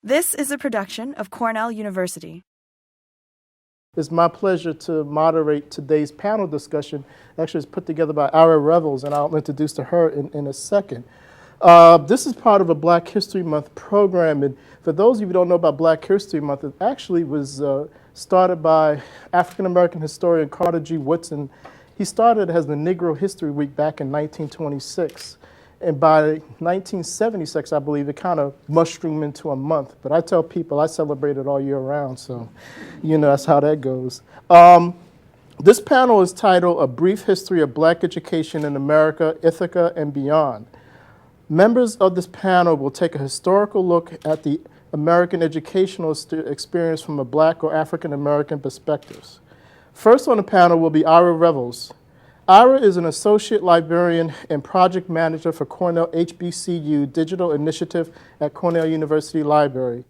This is a production of Cornell University. It's my pleasure to moderate today's panel discussion. Actually, it's put together by Ira Revels, and I'll introduce to her in a second. This is part of a Black History Month program, and for those of you who don't know about Black History Month, it actually was started by African-American historian Carter G. Woodson. He started as the Negro History Week back in 1926. And by 1976, I believe, it kind of mushroomed into a month. But I tell people I celebrate it all year round, so that's how that goes. This panel is titled A Brief History of Black Education in America, Ithaca, and Beyond. Members of this panel will take a historical look at the American educational experience from a Black or African American perspectives. First on the panel will be Ira Revels. Ira is an associate librarian and project manager for Cornell HBCU Digital Initiative at Cornell University Library.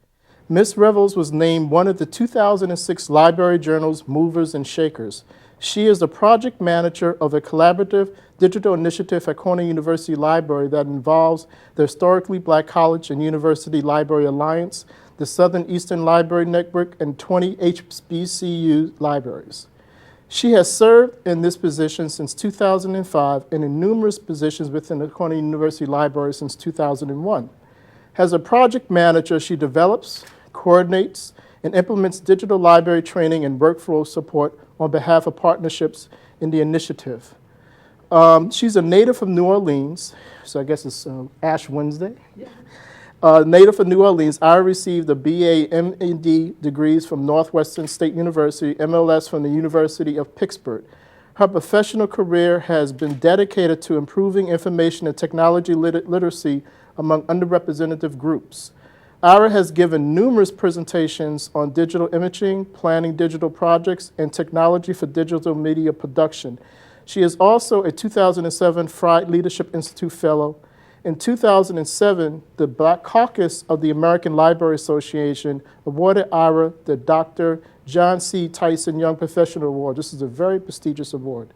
Ms. Revels was named one of the 2006 Library Journal's Movers and Shakers. She is the project manager of a collaborative digital initiative at Cornell University Library that involves the Historically Black College and University Library Alliance, the Southern Eastern Library Network, and 20 HBCU libraries. She has served in this position since 2005 and in numerous positions within the Cornell University Library since 2001. As a project manager, she develops, coordinates, and implements digital library training and workflow support on behalf of partnerships in the initiative. She's a native of New Orleans, so I guess it's Ash Wednesday. Yeah. Native of New Orleans, Ira received a BA MD degrees from Northwestern State University, MLS from the University of Pittsburgh. Her professional career has been dedicated to improving information and technology literacy among underrepresented groups. Ira has given numerous presentations on digital imaging, planning digital projects, and technology for digital media production. She is also a 2007 Fried Leadership Institute Fellow. In 2007, the Black Caucus of the American Library Association awarded Ira the Dr. John C. Tyson Young Professional Award. This is a very prestigious award.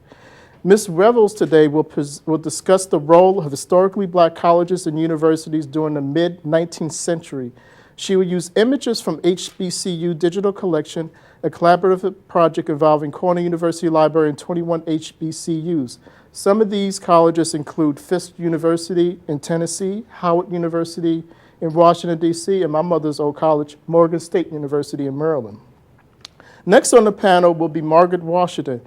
Ms. Revels today will discuss the role of historically Black colleges and universities during the mid-19th century. She will use images from HBCU Digital Collection, a collaborative project involving Cornell University Library and 21 HBCUs. Some of these colleges include Fisk University in Tennessee, Howard University in Washington, D.C., and my mother's old college, Morgan State University in Maryland. Next on the panel will be Margaret Washington.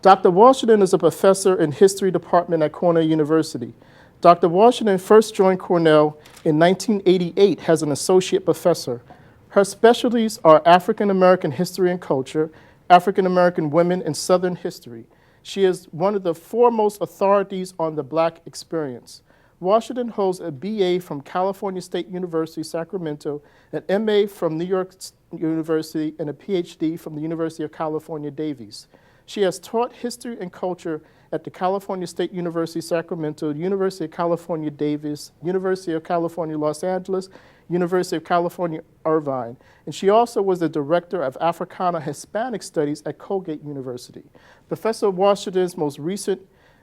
Dr. Washington is a professor in history department at Cornell University. Dr. Washington first joined Cornell in 1988 as an associate professor. Her specialties are African American history and culture, African American women, and Southern history. She is one of the foremost authorities on the Black experience. Washington holds a BA from California State University, Sacramento, an MA from New York University, and a PhD from the University of California, Davies. She has taught history and culture at the California State University, Sacramento, University of California, Davis, University of California, Los Angeles, University of California, Irvine. And she also was the director of Africana Hispanic Studies at Colgate University. Professor Washington's most recent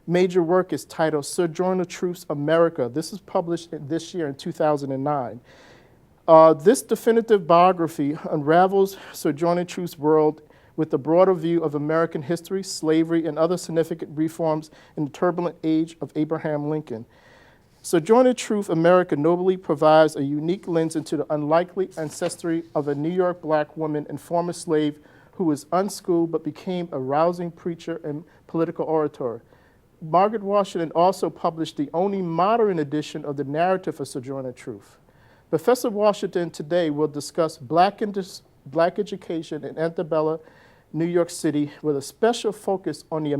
major work is titled Sojourner Truths America. This is published this year in 2009. This definitive biography unravels Sojourner Truth's world with a broader view of American history, slavery, and other significant reforms in the turbulent age of Abraham Lincoln. Sojourner Truth America nobly provides a unique lens into the unlikely ancestry of a New York Black woman and former slave who was unschooled but became a rousing preacher and political orator. Margaret Washington also published the only modern edition of the narrative of Sojourner Truth. Professor Washington today will discuss Black education in antebellum New York City with a special focus on the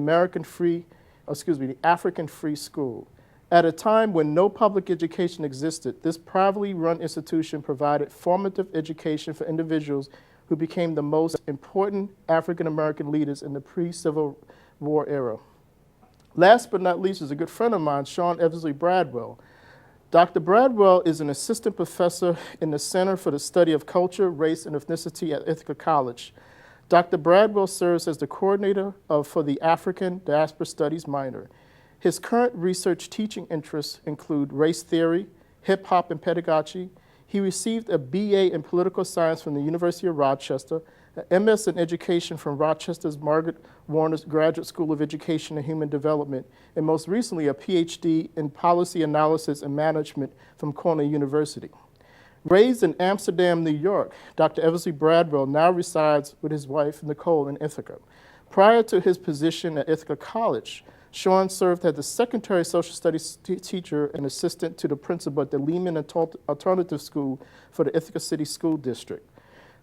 African Free School. At a time when no public education existed, this privately run institution provided formative education for individuals who became the most important African American leaders in the pre-Civil War era. Last but not least is a good friend of mine, Sean Eversley-Bradwell. Dr. Bradwell is an assistant professor in the Center for the Study of Culture, Race, and Ethnicity at Ithaca College. Dr. Bradwell serves as the coordinator for the African Diaspora Studies minor. His current research teaching interests include race theory, hip hop and pedagogy, He received a BA in Political Science from the University of Rochester, an MS in Education from Rochester's Margaret Washington Graduate School of Education and Human Development, and most recently a PhD in Policy Analysis and Management from Cornell University. Raised in Amsterdam, New York, Dr. Eversley-Bradwell now resides with his wife, Nicole, in Ithaca. Prior to his position at Ithaca College, Sean served as the secondary social studies teacher and assistant to the principal at the Lehman Alternative School for the Ithaca City School District.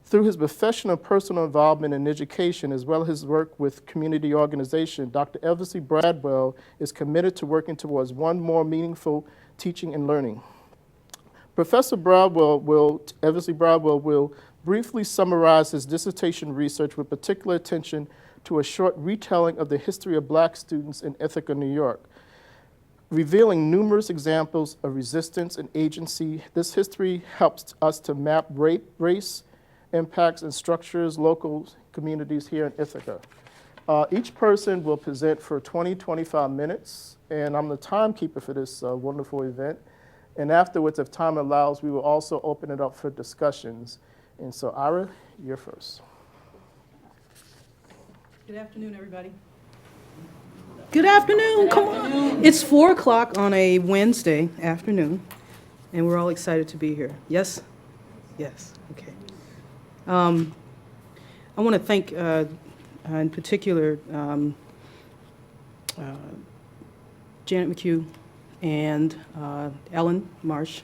Through his professional and personal involvement in education, as well as his work with community organization, Dr. Eversley-Bradwell is committed to working towards one more meaningful teaching and learning. Professor Eversley-Bradwell will briefly summarize his dissertation research with particular attention to a short retelling of the history of Black students in Ithaca, New York. Revealing numerous examples of resistance and agency, this history helps us to map race, impacts, and structures local communities here in Ithaca. Each person will present for 20-25 minutes, and I'm the timekeeper for this wonderful event. And afterwards, if time allows, we will also open it up for discussions. And so, Ira, you're first. Good afternoon, everybody. Good afternoon, come on. It's 4 o'clock on a Wednesday afternoon, and we're all excited to be here. Yes? Yes, okay. I want to thank, in particular, Janet McHugh and Ellen Marsh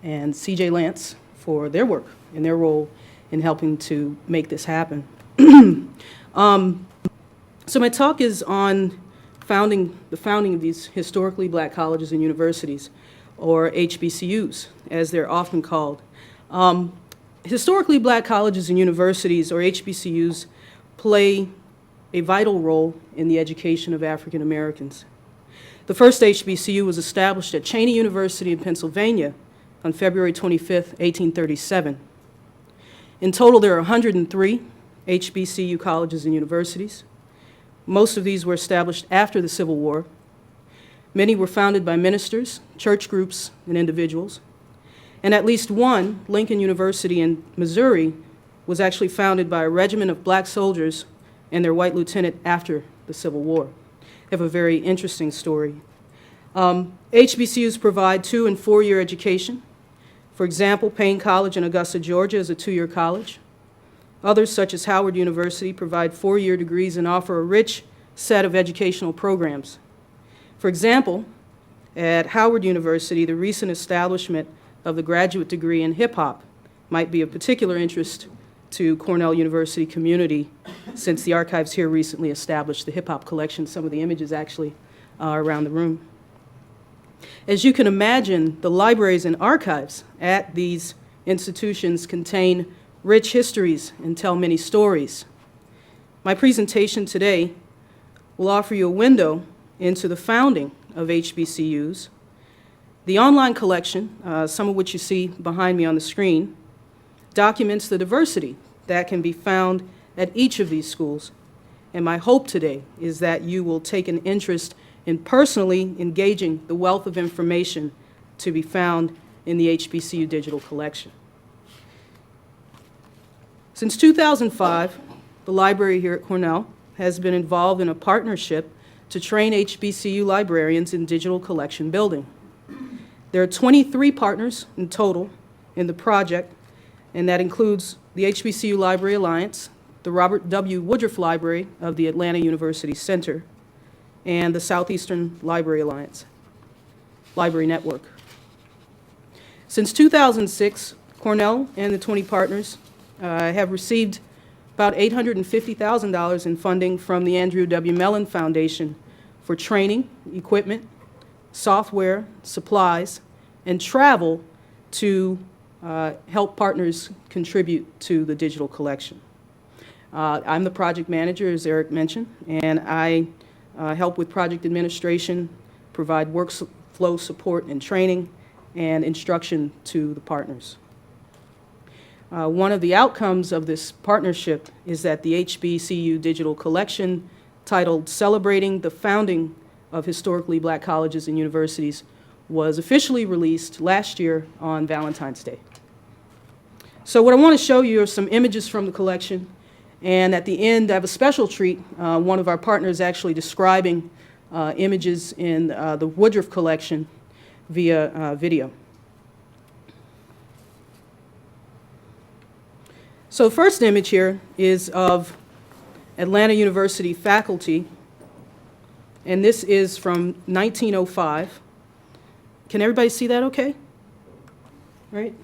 and CJ Lance for their work and their role in helping to make this happen. So my talk is on the founding of these historically Black colleges and universities, or HBCUs, as they're often called. Historically Black colleges and universities, or HBCUs, play a vital role in the education of African Americans. The first HBCU was established at Cheyney University in Pennsylvania on February 25th, 1837. In total, there are 103 HBCU colleges and universities. Most of these were established after the Civil War. Many were founded by ministers, church groups, and individuals. And at least one, Lincoln University in Missouri, was actually founded by a regiment of Black soldiers and their white lieutenant after the Civil War. They have a very interesting story. HBCUs provide 2- and 4-year education. For example, Payne College in Augusta, Georgia is a 2-year college. Others, such as Howard University, provide 4-year degrees and offer a rich set of educational programs. For example, at Howard University, the recent establishment of the graduate degree in hip-hop might be of particular interest to Cornell University community, since the archives here recently established the hip-hop collection. Some of the images actually are around the room. As you can imagine, the libraries and archives at these institutions contain rich histories and tell many stories. My presentation today will offer you a window into the founding of HBCUs. The online collection, some of which you see behind me on the screen, documents the diversity that can be found at each of these schools. And my hope today is that you will take an interest in personally engaging the wealth of information to be found in the HBCU Digital Collection. Since 2005, the library here at Cornell has been involved in a partnership to train HBCU librarians in digital collection building. There are 23 partners in total in the project, and that includes the HBCU Library Alliance, the Robert W. Woodruff Library of the Atlanta University Center, and the Southeastern Library Alliance Library Network. Since 2006, Cornell and the 20 partners have received about $850,000 in funding from the Andrew W. Mellon Foundation for training, equipment, software, supplies, and travel to help partners contribute to the digital collection. I'm the project manager, as Eric mentioned, and I help with project administration, provide workflow support and training, and instruction to the partners. One of the outcomes of this partnership is that the HBCU Digital Collection, titled Celebrating the Founding of Historically Black Colleges and Universities, was officially released last year on Valentine's Day. So what I want to show you are some images from the collection, and at the end I have a special treat. One of our partners actually describing images in the Woodruff collection via video. So the first image here is of Atlanta University faculty, and this is from 1905. Can everybody see that okay? Right?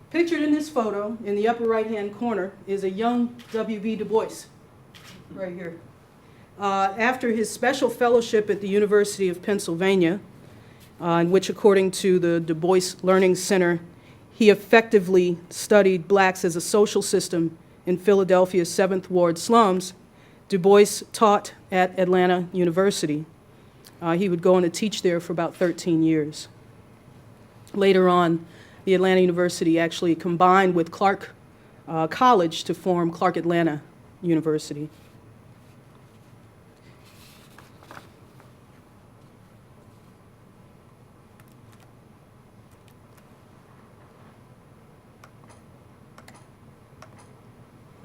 Pictured in this photo, in the upper right-hand corner, is a young W.B. Du Bois, right here. After his special fellowship at the University of Pennsylvania, in which, according to the Du Bois Learning Center, he effectively studied blacks as a social system in Philadelphia's 7th Ward slums, Du Bois taught at Atlanta University. He would go on to teach there for about 13 years. Later on, the Atlanta University actually combined with Clark College to form Clark Atlanta University.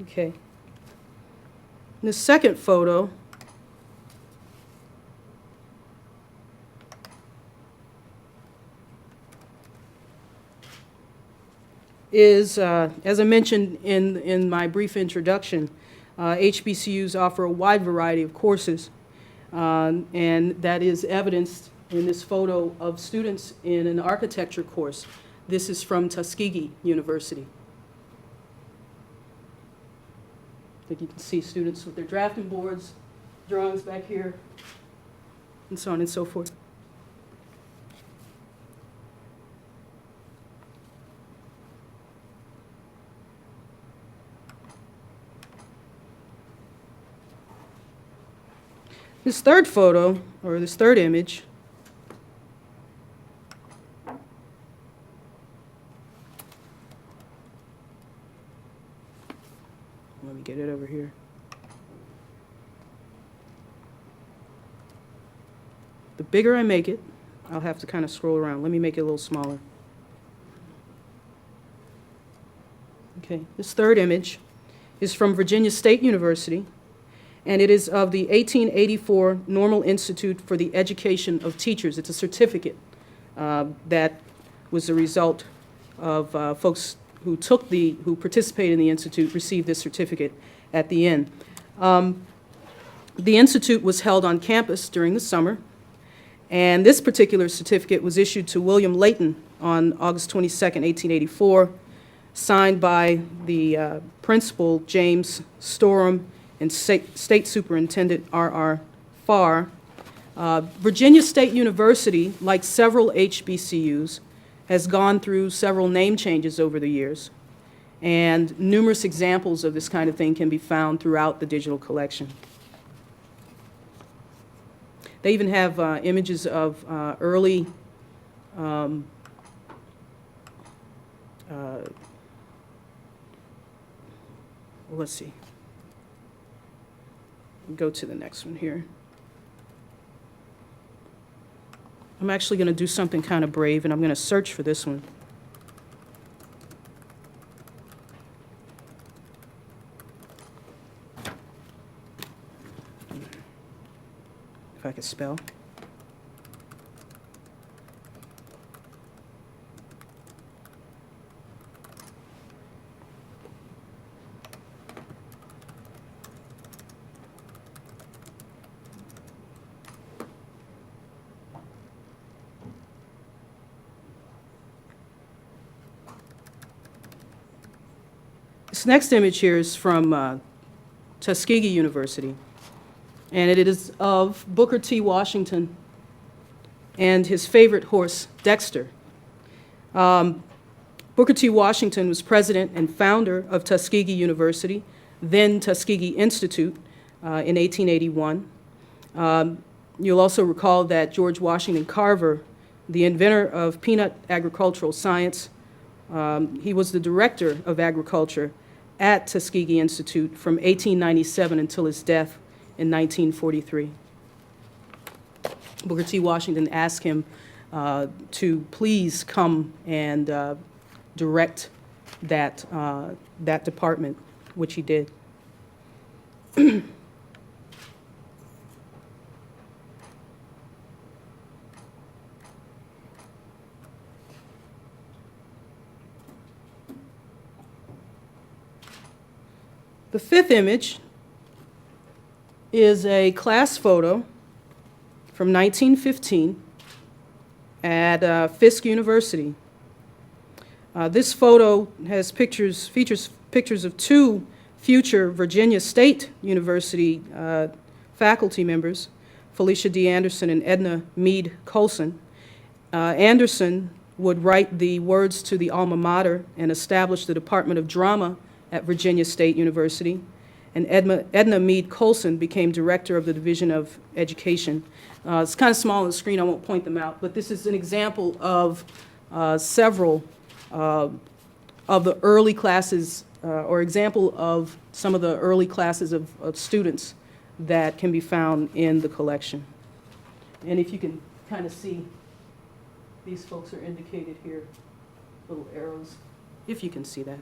Okay. The second photo is, as I mentioned in my brief introduction, HBCUs offer a wide variety of courses, and that is evidenced in this photo of students in an architecture course. This is from Tuskegee University. I think you can see students with their drafting boards, drawings back here, and so on and so forth. This third photo, or this third image, let me get it over here. The bigger I make it, I'll have to kind of scroll around. Let me make it a little smaller. Okay, this third image is from Virginia State University, and it is of the 1884 Normal Institute for the Education of Teachers. It's a certificate that was the result of folks who participated in the institute received this certificate at the end. The institute was held on campus during the summer, and this particular certificate was issued to William Layton on August 22nd, 1884, signed by the principal, James Storham, and State Superintendent R.R. Farr. Virginia State University, like several HBCUs, has gone through several name changes over the years, and numerous examples of this kind of thing can be found throughout the digital collection. They even have images of early let's see. Go to the next one here. I'm actually going to do something kind of brave, and I'm going to search for this one. If I could spell. This next image here is from Tuskegee University, and it is of Booker T. Washington and his favorite horse, Dexter. Booker T. Washington was president and founder of Tuskegee University, then Tuskegee Institute, in 1881. You'll also recall that George Washington Carver, the inventor of peanut agricultural science, he was the director of agriculture at Tuskegee Institute from 1897 until his death in 1943. Booker T. Washington asked him to please come and direct that, that department, which he did. The fifth image is a class photo from 1915 at Fisk University. This photo has features pictures of two future Virginia State University faculty members, Felicia D. Anderson and Edna Meade Colson. Anderson would write the words to the alma mater and establish the Department of Drama at Virginia State University, and Edna Meade Colson became director of the Division of Education. It's kind of small on the screen, I won't point them out, but this is an example of several of the early classes, or example of some of the early classes of students that can be found in the collection. And if you can kind of see, these folks are indicated here, little arrows, if you can see that.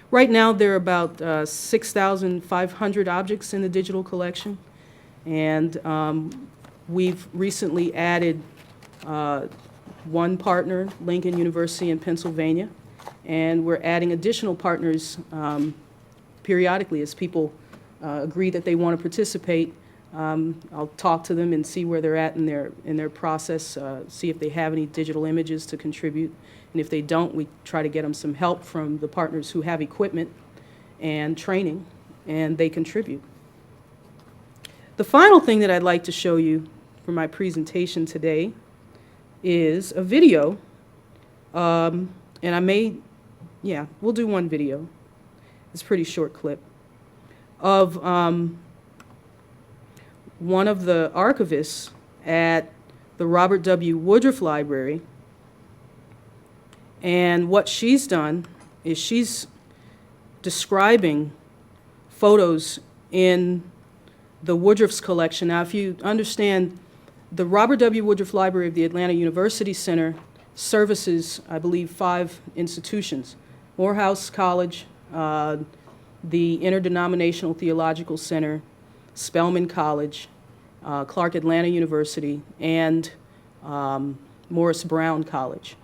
Right now, there are about 6,500 objects in the digital collection, and we've recently added one partner, Lincoln University in Pennsylvania, and we're adding additional partners periodically as people agree that they want to participate. I'll talk to them and see where they're at in their process, see if they have any digital images to contribute. And if they don't, we try to get them some help from the partners who have equipment and training, and they contribute. The final thing that I'd like to show you for my presentation today is a video, and we'll do one video. It's a pretty short clip of one of the archivists at the Robert W. Woodruff Library. And what she's done is she's describing photos in the Woodruff's collection. Now, if you understand, the Robert W. Woodruff Library of the Atlanta University Center services, I believe, 5 institutions: Morehouse College, the Interdenominational Theological Center, Spelman College, Clark Atlanta University, and Morris Brown College.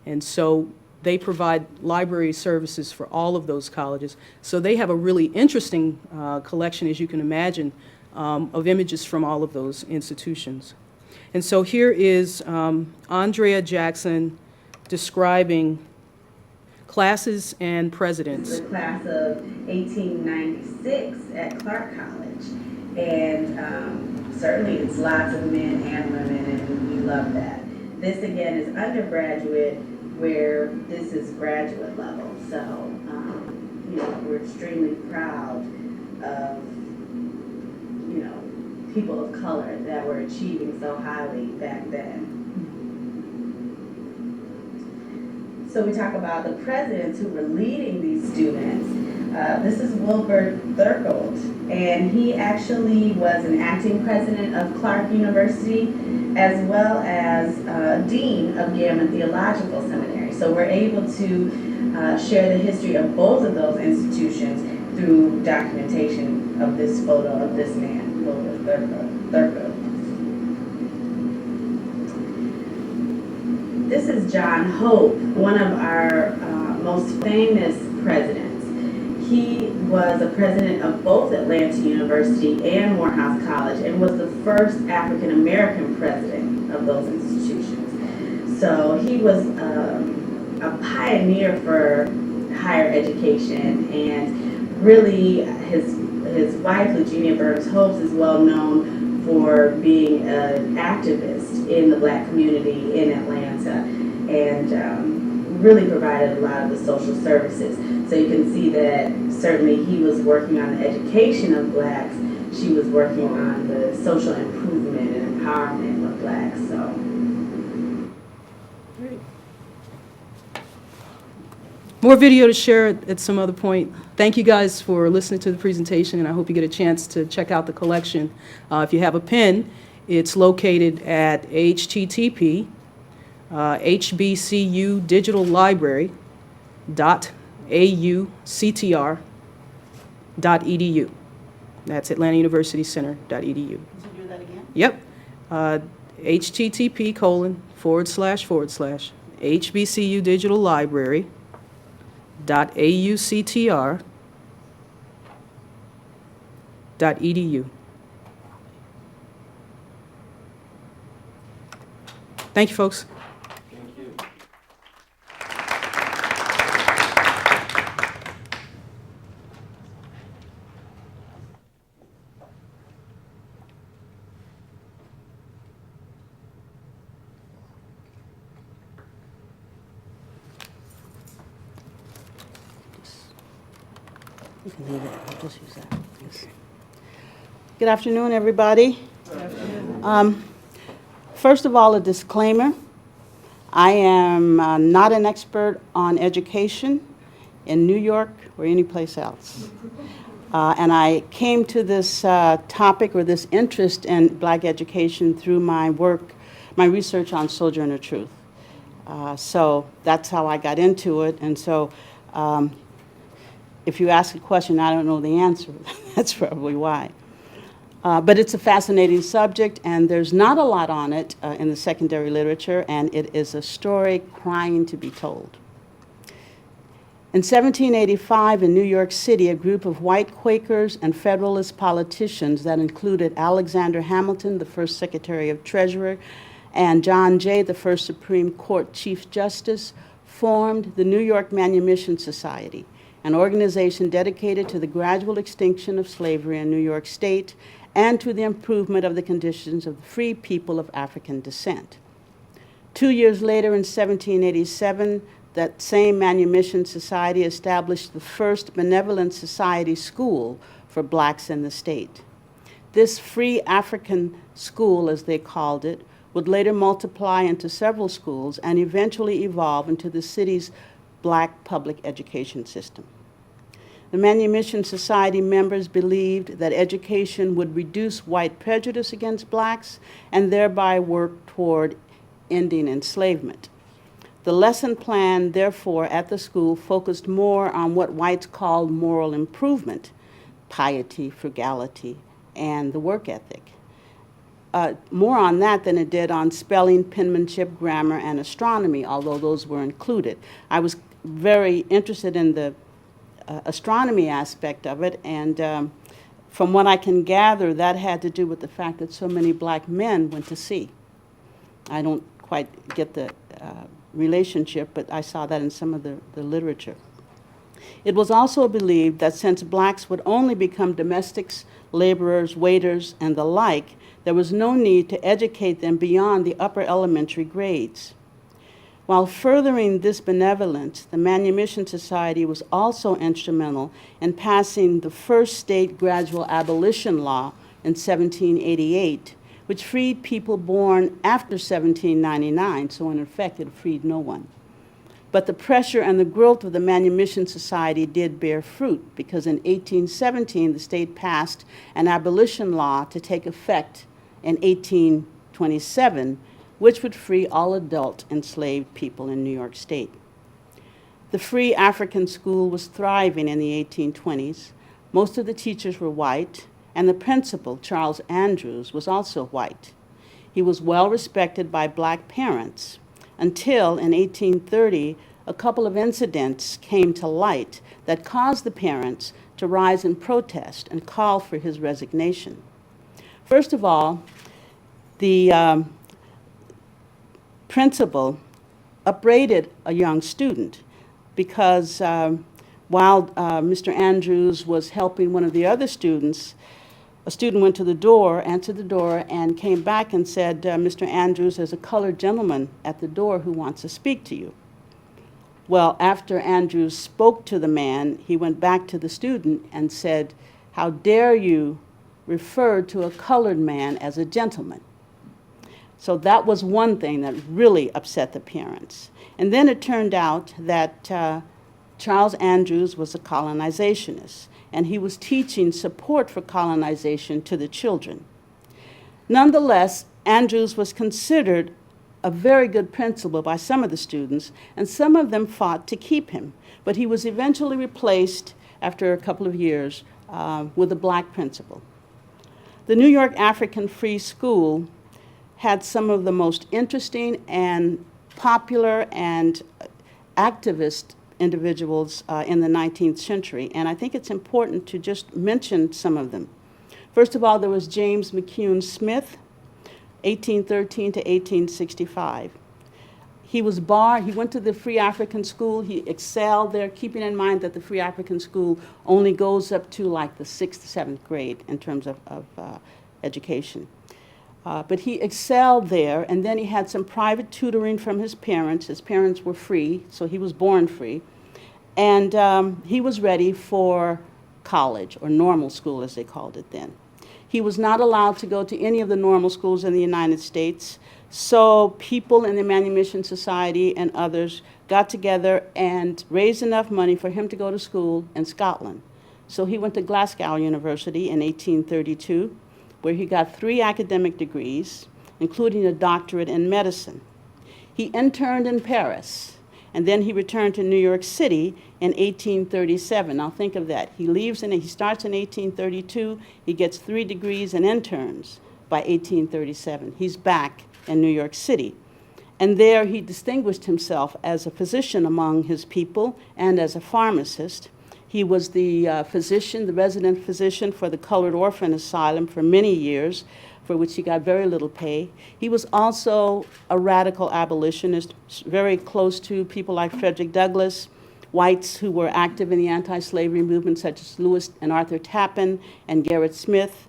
And so they provide library services for all of those colleges. So they have a really interesting collection, as you can imagine, of images from all of those institutions. And so here is Andrea Jackson describing classes and presidents. The class of 1896 at Clark College. And certainly it's lots of men and women, and we love that. This again is undergraduate, where this is graduate level. So, you know, we're extremely proud of, you know, people of color that were achieving so highly back then. So we talk about the presidents who were leading these students. This is Wilbur Thurgold, and he actually was an acting president of Clark University, as well as dean of Gammon Theological Seminary. So we're able to share the history of both of those institutions through documentation of this photo of this man, Wilbur Thurgold. This is John Hope, one of our most famous presidents. He was a president of both Atlanta University and Morehouse College, and was the first African American president of those institutions. So he was a pioneer for higher education, and really his wife, Eugenia Burns Hopes, is well known for being an activist in the Black community in Atlanta, and really provided a lot of the social services. So you can see that certainly he was working on the education of Blacks. She was working on the social improvement and empowerment of Blacks. So. Great. More video to share at some other point. Thank you guys for listening to the presentation, and I hope you get a chance to check out the collection. If you have a pen, It's located at http HBCU Digital Library .auctr.edu. That's Atlanta University Center.edu. Can you do that again? Yep. http:// Digital Library .auctr.edu. Thank you, folks. Thank you. You can leave it. I'll just use that. Yes. Good afternoon, everybody. First of all, a disclaimer. I am not an expert on education in New York or anyplace else. And I came to this topic or this interest in black education through my work, my research on Sojourner Truth. So that's how I got into it. And so if you ask a question, I don't know the answer. That's probably why. But it's a fascinating subject, and there's not a lot on it in the secondary literature, and it is a story crying to be told. In 1785 in New York City, a group of white Quakers and Federalist politicians that included Alexander Hamilton, the first Secretary of Treasury, and John Jay, the first Supreme Court Chief Justice, formed the New York Manumission Society, an organization dedicated to the gradual extinction of slavery in New York State and to the improvement of the conditions of the free people of African descent. 2 years later, in 1787, that same Manumission Society established the first benevolent society school for blacks in the state. This free African school, as they called it, would later multiply into several schools and eventually evolve into the city's black public education system. The Manumission Society members believed that education would reduce white prejudice against blacks and thereby work toward ending enslavement. The lesson plan, therefore, at the school focused more on what whites called moral improvement, piety, frugality, and the work ethic. More on that than it did on spelling, penmanship, grammar, and astronomy, although those were included. I was very interested in the astronomy aspect of it, and from what I can gather, that had to do with the fact that so many black men went to sea. I don't quite get the relationship, but I saw that in some of the literature. It was also believed that since blacks would only become domestics, laborers, waiters, and the like, there was no need to educate them beyond the upper elementary grades. While furthering this benevolence, the Manumission Society was also instrumental in passing the first state gradual abolition law in 1788, which freed people born after 1799, so in effect it freed no one. But the pressure and the growth of the Manumission Society did bear fruit, because in 1817 the state passed an abolition law to take effect in 1827, which would free all adult enslaved people in New York State. The free African school was thriving in the 1820s. Most of the teachers were white, and the principal, Charles Andrews, was also white. He was well respected by black parents until in 1830, a couple of incidents came to light that caused the parents to rise in protest and call for his resignation. First of all, the principal upbraided a young student because while Mr. Andrews was helping one of the other students, a student went to the door, answered the door, and came back and said, Mr. Andrews, there's a colored gentleman at the door who wants to speak to you. Well, after Andrews spoke to the man, he went back to the student and said, how dare you refer to a colored man as a gentleman? So that was one thing that really upset the parents. And then it turned out that Charles Andrews was a colonizationist, and he was teaching support for colonization to the children. Nonetheless, Andrews was considered a very good principal by some of the students, and some of them fought to keep him. But he was eventually replaced after a couple of years with a black principal. The New York African Free School had some of the most interesting and popular and activist individuals in the 19th century, and I think it's important to just mention some of them. First of all, there was James McCune Smith, 1813 to 1865. He was barred. He went to the Free African School. He excelled there, keeping in mind that the Free African School only goes up to like the 6th, 7th grade in terms of education. But he excelled there, and then he had some private tutoring from his parents. His parents were free, so he was born free. And he was ready for college, or normal school as they called it then. He was not allowed to go to any of the normal schools in the United States, so people in the Manumission Society and others got together and raised enough money for him to go to school in Scotland. So he went to Glasgow University in 1832, where he got 3 academic degrees, including a doctorate in medicine. He interned in Paris, and then he returned to New York City in 1837. Now think of that. He starts in 1832, he gets 3 degrees and interns by 1837. He's back in New York City. And there he distinguished himself as a physician among his people and as a pharmacist. He was the physician, the resident physician for the Colored Orphan Asylum for many years, for which he got very little pay. He was also a radical abolitionist, very close to people like Frederick Douglass, whites who were active in the anti-slavery movement, such as Lewis and Arthur Tappan and Gerrit Smith.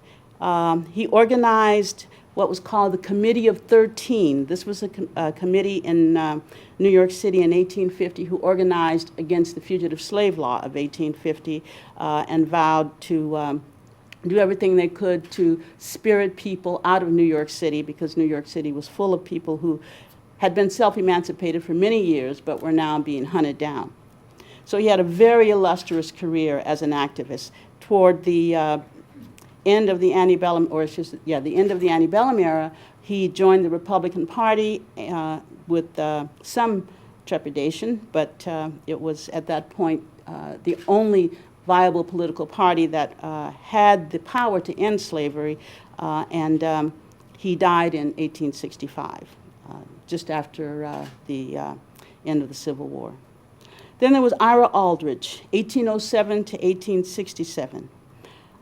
He organized what was called the Committee of 13. This was a committee in New York City in 1850 who organized against the Fugitive Slave Law of 1850 and vowed to do everything they could to spirit people out of New York City, because New York City was full of people who had been self-emancipated for many years but were now being hunted down. So he had a very illustrious career as an activist. Toward the end of the antebellum, the end of the antebellum era, he joined the Republican Party with some trepidation, but it was at that point the only viable political party that had the power to end slavery, and he died in 1865, just after the end of the Civil War. Then there was Ira Aldridge, 1807 to 1867.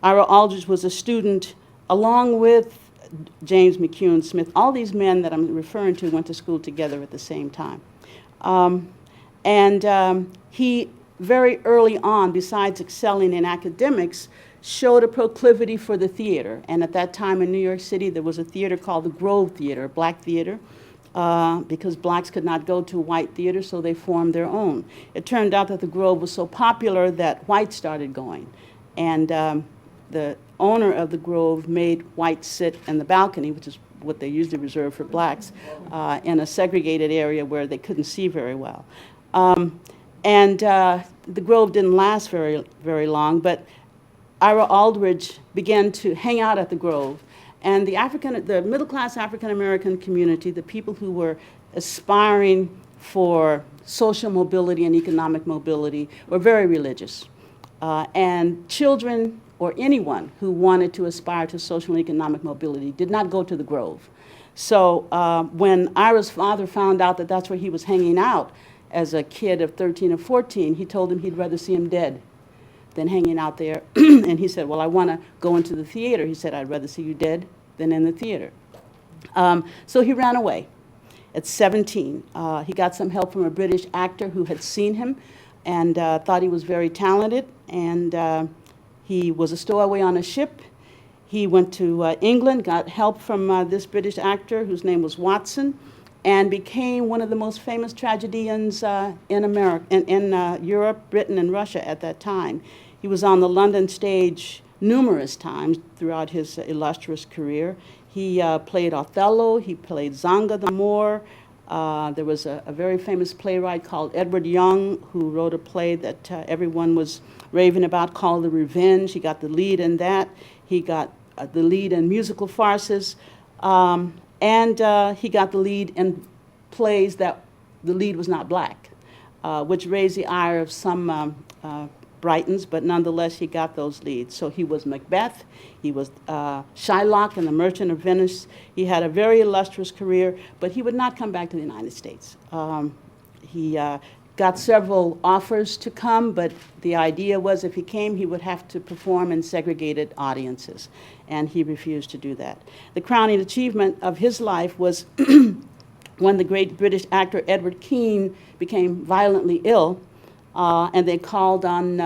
Ira Aldridge was a student along with James McCune Smith. All these men that I'm referring to went to school together at the same time. He very early on, besides excelling in academics, showed a proclivity for the theater. And at that time in New York City, there was a theater called the Grove Theater, a black theater, because blacks could not go to white theater, so they formed their own. It turned out that the Grove was so popular that whites started going. And the owner of the Grove made whites sit in the balcony, which is what they usually reserve for blacks, in a segregated area where they couldn't see very well. The Grove didn't last very, very long, but Ira Aldridge began to hang out at the Grove. And the middle-class African-American community, the people who were aspiring for social mobility and economic mobility, were very religious. And children or anyone who wanted to aspire to social and economic mobility did not go to the Grove. So when Ira's father found out that that's where he was hanging out as a kid of 13 or 14, he told him he'd rather see him dead than hanging out there. And he said, well, I want to go into the theater. He said, I'd rather see you dead than in the theater. So he ran away at 17. He got some help from a British actor who had seen him and thought he was very talented. And he was a stowaway on a ship. He went to England, got help from this British actor whose name was Watson, and became one of the most famous tragedians in America, in Europe, Britain, and Russia at that time. He was on the London stage numerous times throughout his illustrious career. He played Othello, he played Zanga the Moor. There was a very famous playwright called Edward Young who wrote a play that everyone was raving about called The Revenge. He got the lead in that. He got the lead in musical farces. And he got the lead in plays that the lead was not black, which raised the ire of some Brightons, but nonetheless he got those leads. So he was Macbeth, he was Shylock in The Merchant of Venice. He had a very illustrious career, but he would not come back to the United States. He got several offers to come, but the idea was if he came, he would have to perform in segregated audiences, and he refused to do that. The crowning achievement of his life was when the great British actor Edward Kean became violently ill, and they called on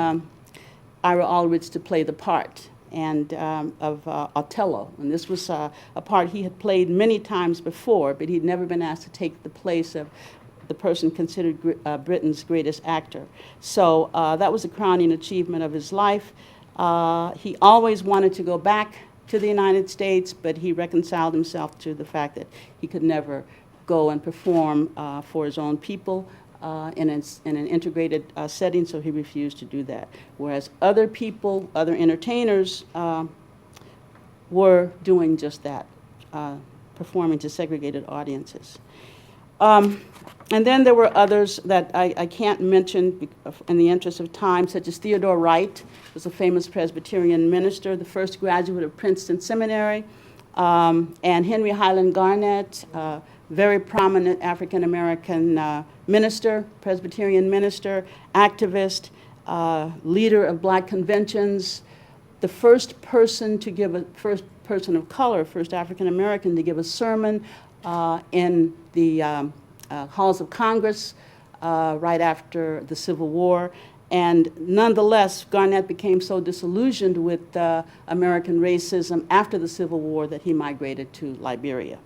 Ira Revels to play the part of Othello. And this was a part he had played many times before, but he'd never been asked to take the place of the person considered Britain's greatest actor. So that was the crowning achievement of his life. He always wanted to go back to the United States, but he reconciled himself to the fact that he could never go and perform for his own people in an integrated setting, so he refused to do that. Whereas other people, other entertainers, were doing just that, performing to segregated audiences. And then there were others that I can't mention in the interest of time, such as Theodore Wright, was a famous Presbyterian minister, the first graduate of Princeton Seminary, and Henry Highland Garnet, very prominent African-American minister, Presbyterian minister, activist, leader of black conventions, the first person of color, first African-American to give a sermon in the halls of Congress right after the Civil War. And nonetheless, Garnet became so disillusioned with American racism after the Civil War that he migrated to Liberia.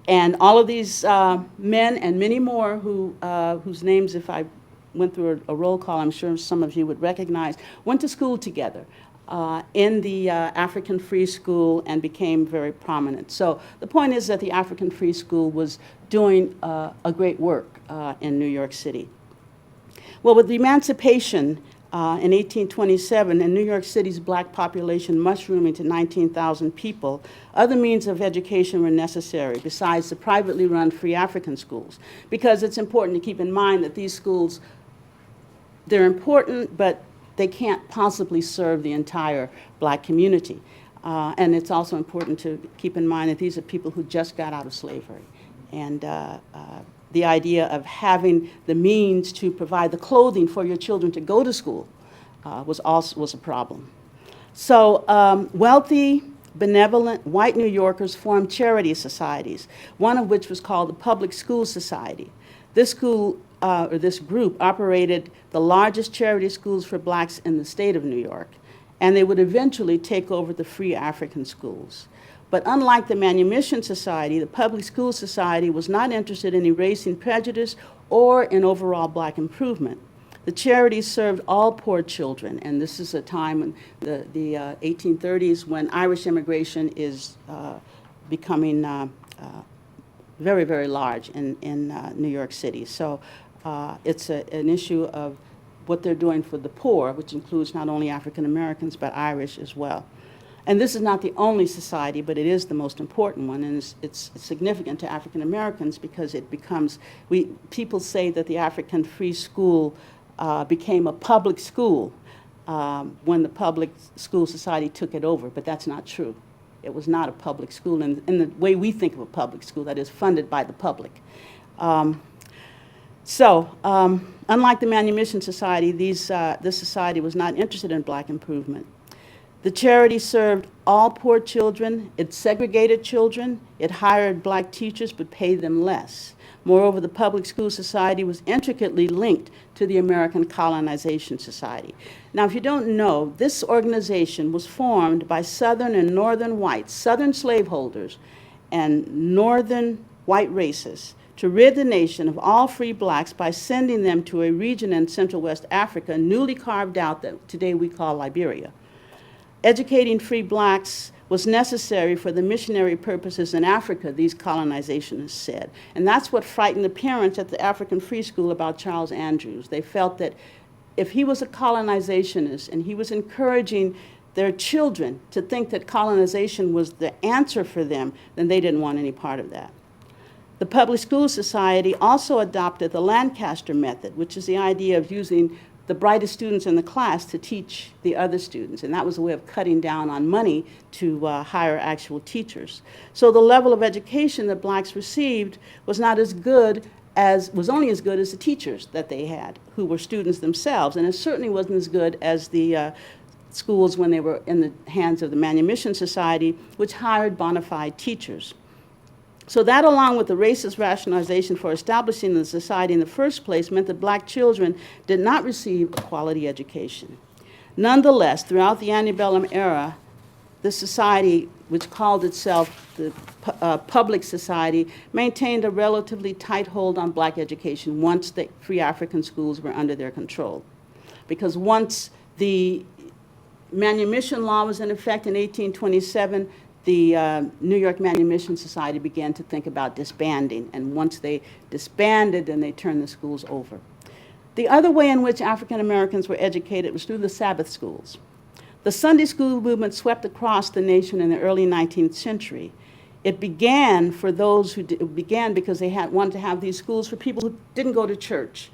And all of these men and many more whose names, if I went through a roll call, I'm sure some of you would recognize, went to school together in the African Free School and became very prominent. So the point is that the African Free School was doing a great work in New York City. Well, with the emancipation in 1827 and New York City's black population mushrooming to 19,000 people, other means of education were necessary besides the privately run free African schools, because it's important to keep in mind that these schools, they're important, but they can't possibly serve the entire black community. And it's also important to keep in mind that these are people who just got out of slavery. And the idea of having the means to provide the clothing for your children to go to school was a problem. So wealthy, benevolent white New Yorkers formed charity societies, one of which was called the Public School Society. This group operated the largest charity schools for blacks in the state of New York, and they would eventually take over the free African schools. But unlike the Manumission Society, the Public School Society was not interested in erasing prejudice or in overall black improvement. The charities served all poor children, and this is a time in the 1830s when Irish immigration is becoming very, very large in New York City. So it's an issue of what they're doing for the poor, which includes not only African Americans, but Irish as well. And this is not the only society, but it is the most important one, and it's significant to African Americans because it becomes, people say that the African Free School became a public school when the Public School Society took it over, but that's not true. It was not a public school in the way we think of a public school, that is funded by the public. Unlike the Manumission Society, this society was not interested in black improvement. The charity served all poor children, it segregated children, it hired black teachers but paid them less. Moreover, the Public School Society was intricately linked to the American Colonization Society. Now, if you don't know, this organization was formed by Southern and Northern whites, Southern slaveholders, and Northern white racists to rid the nation of all free blacks by sending them to a region in Central West Africa newly carved out that today we call Liberia. Educating free blacks was necessary for the missionary purposes in Africa, these colonizationists said. And that's what frightened the parents at the African Free School about Charles Andrews. They felt that if he was a colonizationist and he was encouraging their children to think that colonization was the answer for them, then they didn't want any part of that. The Public School Society also adopted the Lancaster method, which is the idea of using the brightest students in the class to teach the other students. And that was a way of cutting down on money to hire actual teachers. So the level of education that blacks received was not as good as, was only as good as the teachers that they had, who were students themselves. And it certainly wasn't as good as the schools when they were in the hands of the Manumission Society, which hired bona fide teachers. So that, along with the racist rationalization for establishing the society in the first place, meant that black children did not receive a quality education. Nonetheless, throughout the antebellum era, the society, which called itself the Public Society, maintained a relatively tight hold on black education once the free African schools were under their control. Because once the Manumission Law was in effect in 1827, the New York Manumission Society began to think about disbanding. And once they disbanded, then they turned the schools over. The other way in which African Americans were educated was through the Sabbath schools. The Sunday school movement swept across the nation in the early 19th century. It began for those who it began because they wanted to have these schools for people who didn't go to church,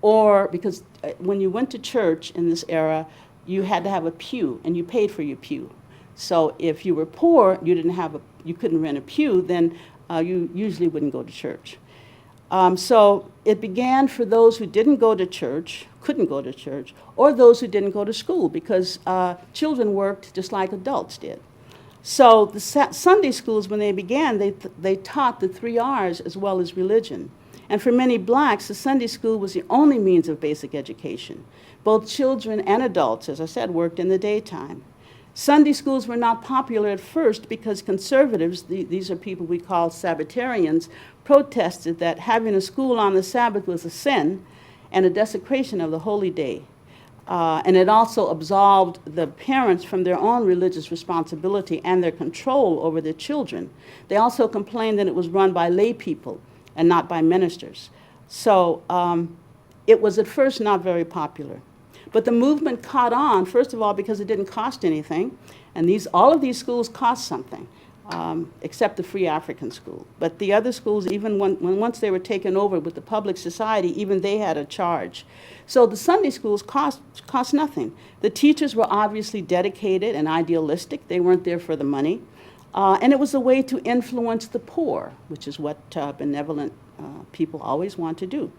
or because when you went to church in this era, you had to have a pew, and you paid for your pew. So if you were poor, you couldn't rent a pew, then you usually wouldn't go to church. So it began for those who didn't go to church, couldn't go to church, or those who didn't go to school, because children worked just like adults did. So the Sunday schools, when they began, they taught the 3 R's as well as religion. And for many blacks, the Sunday school was the only means of basic education. Both children and adults, as I said, worked in the daytime. Sunday schools were not popular at first because conservatives, these are people we call Sabbatarians, protested that having a school on the Sabbath was a sin and a desecration of the holy day. And it also absolved the parents from their own religious responsibility and their control over their children. They also complained that it was run by lay people and not by ministers. So it was at first not very popular. But the movement caught on, first of all, because it didn't cost anything. And all of these schools cost something, except the Free African School. But the other schools, even once they were taken over with the Public Society, even they had a charge. So the Sunday schools cost nothing. The teachers were obviously dedicated and idealistic. They weren't there for the money. And it was a way to influence the poor, which is what benevolent people always want to do.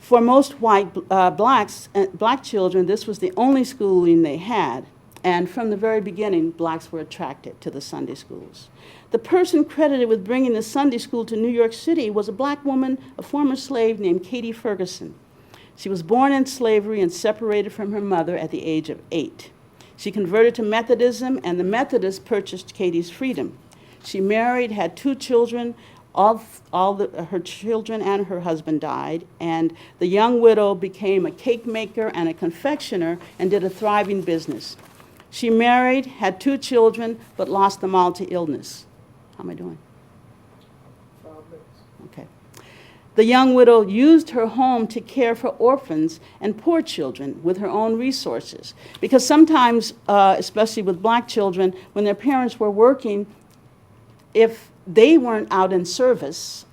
For most white black children, this was the only schooling they had. And from the very beginning, blacks were attracted to the Sunday schools. The person credited with bringing the Sunday school to New York City was a black woman, a former slave named Katie Ferguson. She was born in slavery and separated from her mother at the age of 8. She converted to Methodism, and the Methodists purchased Katie's freedom. She married, had 2 children. Her children and her husband died, and the young widow became a cake maker and a confectioner and did a thriving business. She married, had 2 children, but lost them all to illness. How am I doing? 5 minutes. Okay. The young widow used her home to care for orphans and poor children with her own resources, because sometimes, especially with black children, when their parents were working, if they weren't out in service,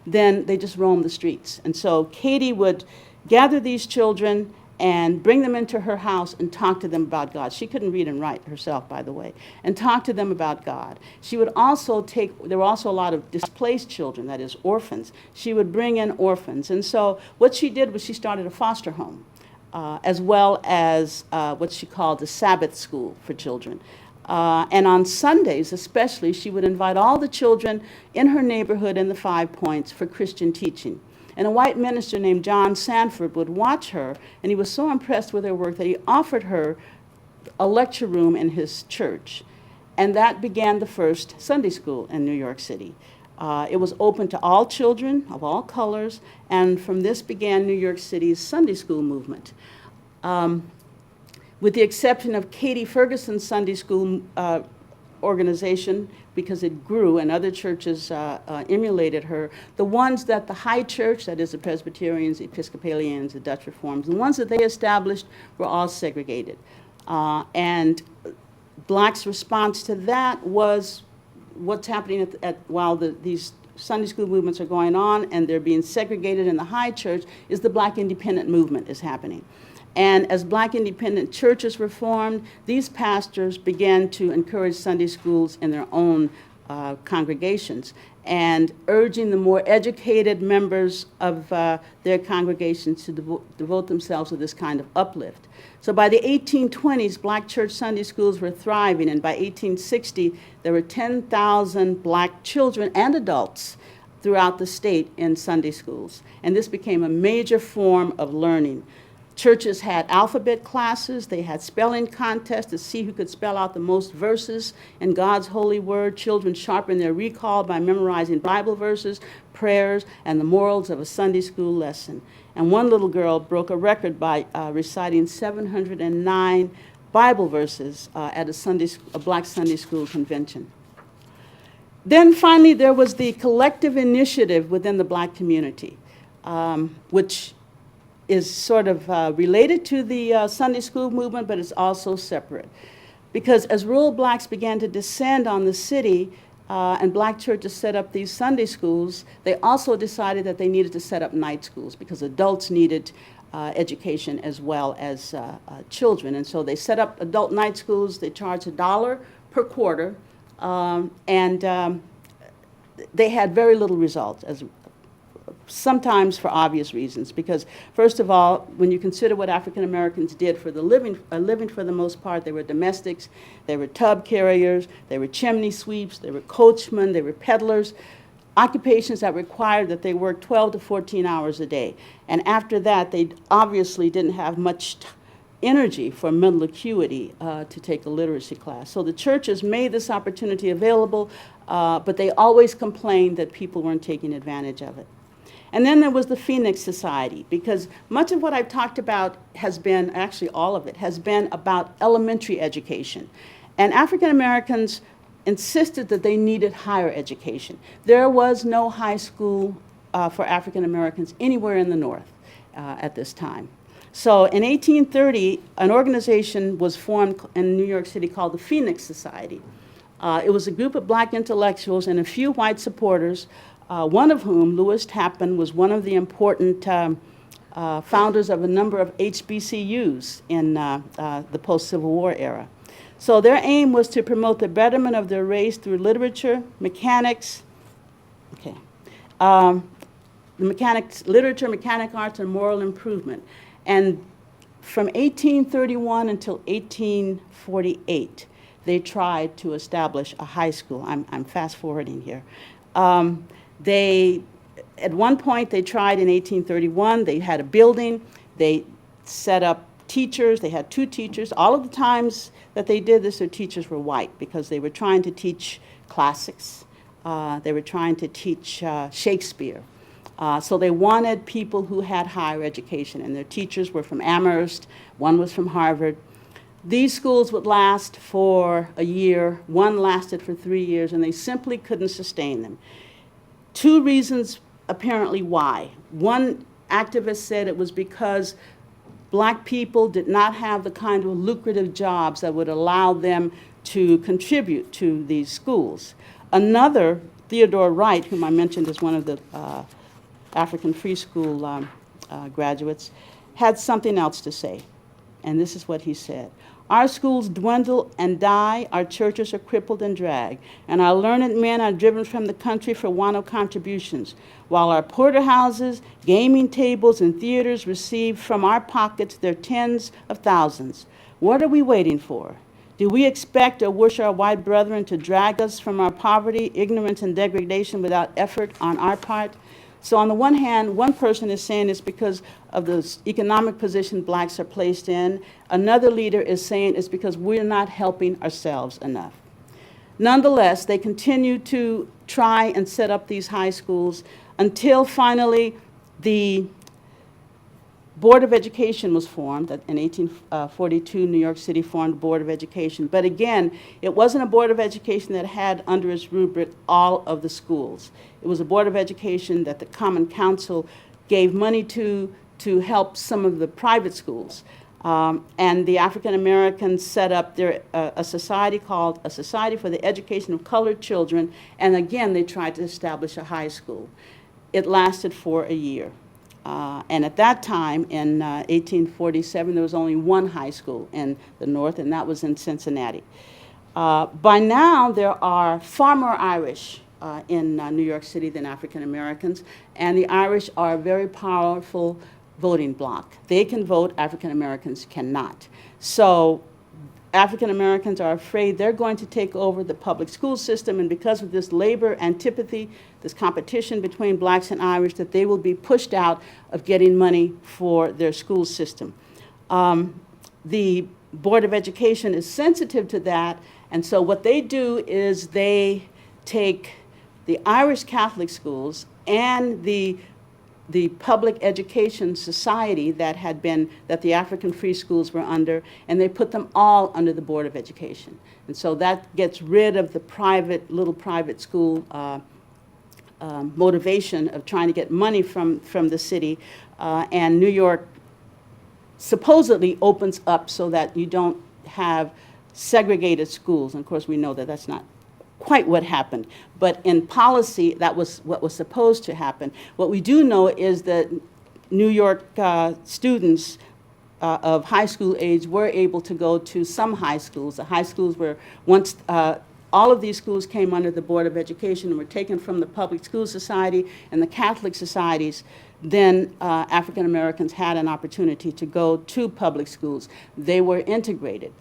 then they just roamed the streets. And so Katie would gather these children and bring them into her house and talk to them about God. She couldn't read and write herself, by the way, and talk to them about God. She would also there were also a lot of displaced children, that is, orphans. She would bring in orphans. And so what she did was she started a foster home, as well as what she called the Sabbath school for children. And on Sundays especially, she would invite all the children in her neighborhood in the 5 Points for Christian teaching. And a white minister named John Sanford would watch her, and he was so impressed with her work that he offered her a lecture room in his church. And that began the first Sunday school in New York City. It was open to all children of all colors, and from this began New York City's Sunday school movement. With the exception of Katie Ferguson's Sunday school organization, because it grew and other churches emulated her, the ones that the high church, that is the Presbyterians, the Episcopalians, the Dutch Reforms, the ones that they established were all segregated. And blacks' response to that was what's happening while these Sunday school movements are going on and they're being segregated in the high church, is the black independent movement is happening. And as black independent churches were formed, these pastors began to encourage Sunday schools in their own congregations and urging the more educated members of their congregations to devote themselves to this kind of uplift. So by the 1820s, black church Sunday schools were thriving, and by 1860, there were 10,000 black children and adults throughout the state in Sunday schools. And this became a major form of learning. Churches had alphabet classes, they had spelling contests to see who could spell out the most verses in God's holy word. Children sharpened their recall by memorizing Bible verses, prayers, and the morals of a Sunday school lesson. And one little girl broke a record by reciting 709 Bible verses at a black Sunday school convention. Then finally, there was the collective initiative within the black community, which is sort of related to the Sunday school movement, but it's also separate. Because as rural blacks began to descend on the city and black churches set up these Sunday schools, they also decided that they needed to set up night schools because adults needed education as well as children. And so they set up adult night schools. They charged $1 per quarter, and they had very little results, sometimes for obvious reasons, because first of all, when you consider what African Americans did for the living for the most part, they were domestics, they were tub carriers, they were chimney sweeps, they were coachmen, they were peddlers, occupations that required that they work 12 to 14 hours a day. And after that, they obviously didn't have much energy for mental acuity to take a literacy class. So the churches made this opportunity available, but they always complained that people weren't taking advantage of it. And then there was the Phoenix Society, because much of what I've talked about has been, actually all of it, has been about elementary education. And African Americans insisted that they needed higher education. There was no high school for African Americans anywhere in the North at this time. So in 1830, an organization was formed in New York City called the Phoenix Society. It was a group of black intellectuals and a few white supporters, one of whom, Lewis Tappan, was one of the important founders of a number of HBCUs in the post-Civil War era. So their aim was to promote the betterment of their race through literature, mechanics, literature, mechanic arts, and moral improvement. And from 1831 until 1848, they tried to establish a high school. I'm fast forwarding here. At one point, they tried in 1831. They had a building. They set up teachers. They had 2 teachers. All of the times that they did this, their teachers were white because they were trying to teach classics. They were trying to teach Shakespeare. So they wanted people who had higher education, and their teachers were from Amherst. One was from Harvard. These schools would last for a year. One lasted for 3 years, and they simply couldn't sustain them. 2 reasons apparently why. One activist said it was because black people did not have the kind of lucrative jobs that would allow them to contribute to these schools. Another, Theodore Wright, whom I mentioned as one of the African Free School graduates, had something else to say. And this is what he said. Our schools dwindle and die, our churches are crippled and dragged, and our learned men are driven from the country for want of contributions, while our porterhouses, gaming tables, and theaters receive from our pockets their tens of thousands. What are we waiting for? Do we expect or wish our white brethren to drag us from our poverty, ignorance, and degradation without effort on our part? So on the one hand, one person is saying it's because of the economic position blacks are placed in. Another leader is saying it's because we're not helping ourselves enough. Nonetheless, they continue to try and set up these high schools until finally the Board of Education was formed. In 1842, New York City formed a Board of Education. But again, it wasn't a Board of Education that had under its rubric all of the schools. It was a Board of Education that the Common Council gave money to help some of the private schools. And the African Americans set up a society called a Society for the Education of Colored Children, and again, they tried to establish a high school. It lasted for a year. And at that time, in 1847, there was only one high school in the North, and that was in Cincinnati. By now, there are far more Irish in New York City than African Americans, and the Irish are a very powerful voting bloc. They can vote, African Americans cannot. So African Americans are afraid they're going to take over the public school system, and because of this labor antipathy, this competition between blacks and Irish, that they will be pushed out of getting money for their school system. The Board of Education is sensitive to that, and so what they do is they take the Irish Catholic schools and the public education society that the African free schools were under, and they put them all under the Board of Education. And so that gets rid of the little private school motivation of trying to get money from the city, and New York supposedly opens up so that you don't have segregated schools. And of course, we know that that's not quite what happened. But in policy, that was what was supposed to happen. What we do know is that New York students of high school age were able to go to some high schools. The high schools were once, all of these schools came under the Board of Education and were taken from the Public School Society and the Catholic societies. Then African Americans had an opportunity to go to public schools. They were integrated,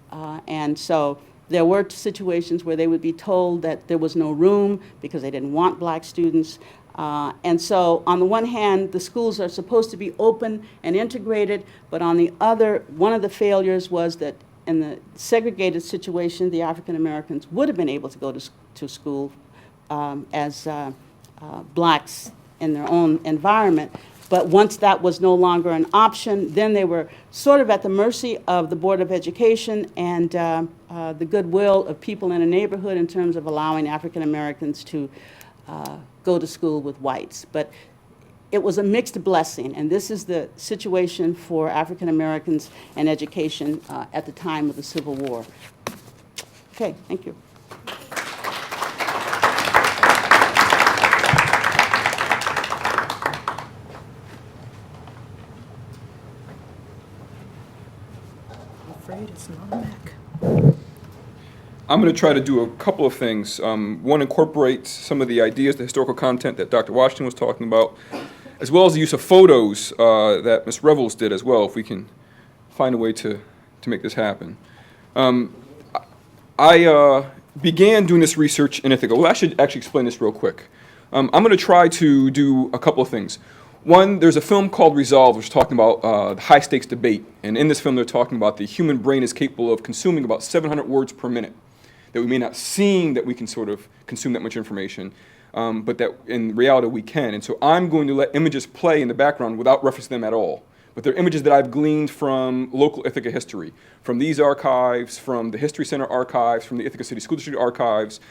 and so there were situations where they would be told that there was no room because they didn't want black students. And so on the one hand, the schools are supposed to be open and integrated, but on the other, one of the failures was that in the segregated situation, the African Americans would have been able to go to school as blacks in their own environment. But once that was no longer an option, then they were sort of at the mercy of the Board of Education and the goodwill of people in a neighborhood in terms of allowing African Americans to go to school with whites. But it was a mixed blessing, and this is the situation for African Americans and education at the time of the Civil War. Okay, thank you. It's not a Mac. I'm going to try to do a couple of things. One, incorporate some of the ideas, the historical content that Dr. Washington was talking about, as well as the use of photos that Ms. Revels did as well, if we can find a way to make this happen. I began doing this research in Ithaca. Well, I should actually explain this real quick. I'm going to try to do a couple of things. One, there's a film called Resolve, which is talking about the high-stakes debate. And in this film, they're talking about the human brain is capable of consuming about 700 words per minute, that we may not seem that we can sort of consume that much information, but that in reality we can. And so I'm going to let images play in the background without referencing them at all. But they're images that I've gleaned from local Ithaca history, from these archives, from the History Center archives, from the Ithaca City School District archives.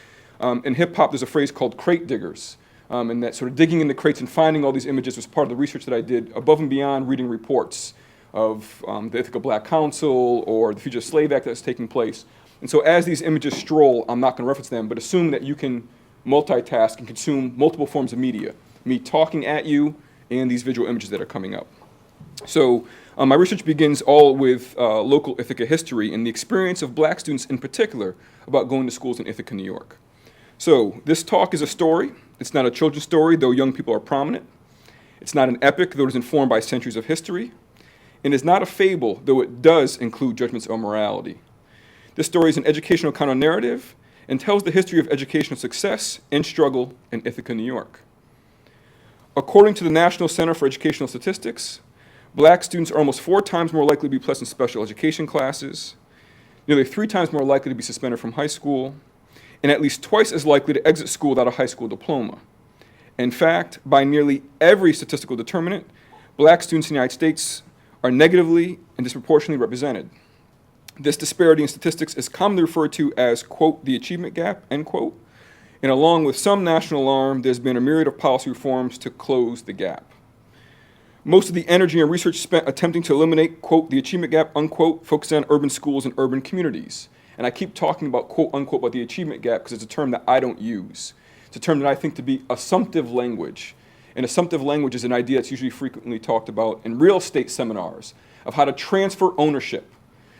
In hip-hop, there's a phrase called crate diggers. And that sort of digging in the crates and finding all these images was part of the research that I did above and beyond reading reports of the Ithaca Black Council or the Fugitive Slave Act that's taking place. And so as these images stroll, I'm not going to reference them, but assume that you can multitask and consume multiple forms of media, me talking at you and these visual images that are coming up. So my research begins all with local Ithaca history and the experience of black students in particular about going to schools in Ithaca, New York. So this talk is a story. It's not a children's story, though young people are prominent. It's not an epic, though it is informed by centuries of history. And it's not a fable, though it does include judgments of morality. This story is an educational counter-narrative and tells the history of educational success and struggle in Ithaca, New York. According to the National Center for Educational Statistics, black students are almost 4 times more likely to be placed in special education classes, nearly 3 times more likely to be suspended from high school, and at least twice as likely to exit school without a high school diploma. In fact, by nearly every statistical determinant, black students in the United States are negatively and disproportionately represented. This disparity in statistics is commonly referred to as, quote, the achievement gap, end quote, and along with some national alarm, there's been a myriad of policy reforms to close the gap. Most of the energy and research spent attempting to eliminate, quote, the achievement gap, unquote, focusing on urban schools and urban communities. And I keep talking about, quote, unquote, about the achievement gap because it's a term that I don't use. It's a term that I think to be assumptive language. And assumptive language is an idea that's usually frequently talked about in real estate seminars of how to transfer ownership.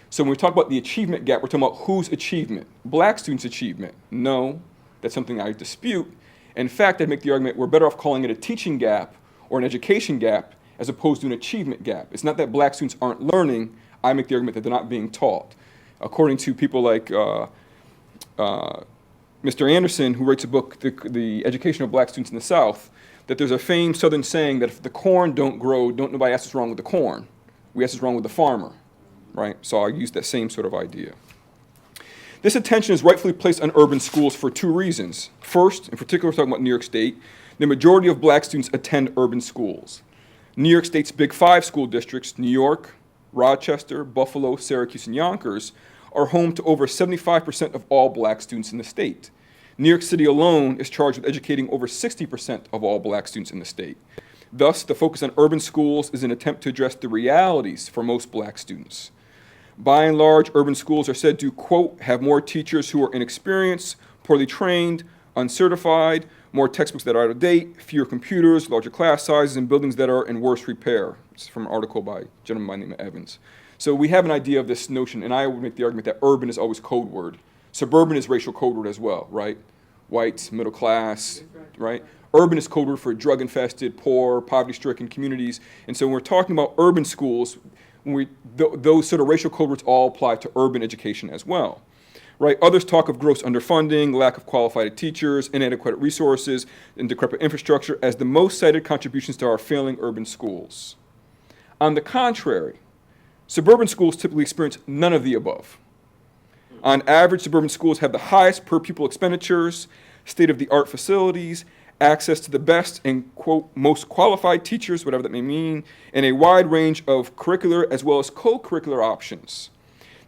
So when we talk about the achievement gap, we're talking about whose achievement? Black students' achievement. No, that's something I dispute. In fact, I'd make the argument we're better off calling it a teaching gap or an education gap as opposed to an achievement gap. It's not that black students aren't learning. I make the argument that they're not being taught. According to people like Mr. Anderson, who writes a book, The Education of Black Students in the South, that there's a famed Southern saying that if the corn don't grow, don't nobody ask what's wrong with the corn. We ask what's wrong with the farmer, right? So I'll use that same sort of idea. This attention is rightfully placed on urban schools for two reasons. First, in particular, we're talking about New York State. The majority of black students attend urban schools. New York State's Big Five school districts, New York, Rochester, Buffalo, Syracuse, and Yonkers, are home to over 75% of all black students in the state. New York City alone is charged with educating over 60% of all black students in the state. Thus, the focus on urban schools is an attempt to address the realities for most black students. By and large, urban schools are said to, quote, have more teachers who are inexperienced, poorly trained, uncertified, more textbooks that are out of date, fewer computers, larger class sizes, and buildings that are in worse repair. It's from an article by a gentleman by the name of Evans. So we have an idea of this notion, and I would make the argument that urban is always code word. Suburban is racial code word as well, right? Whites, middle class, right? Urban is code word for drug-infested, poor, poverty-stricken communities. And so when we're talking about urban schools, those sort of racial code words all apply to urban education as well. Right? Others talk of gross underfunding, lack of qualified teachers, inadequate resources, and decrepit infrastructure as the most cited contributions to our failing urban schools. On the contrary, suburban schools typically experience none of the above. On average, suburban schools have the highest per pupil expenditures, state-of-the-art facilities, access to the best and, quote, most qualified teachers, whatever that may mean, and a wide range of curricular as well as co-curricular options.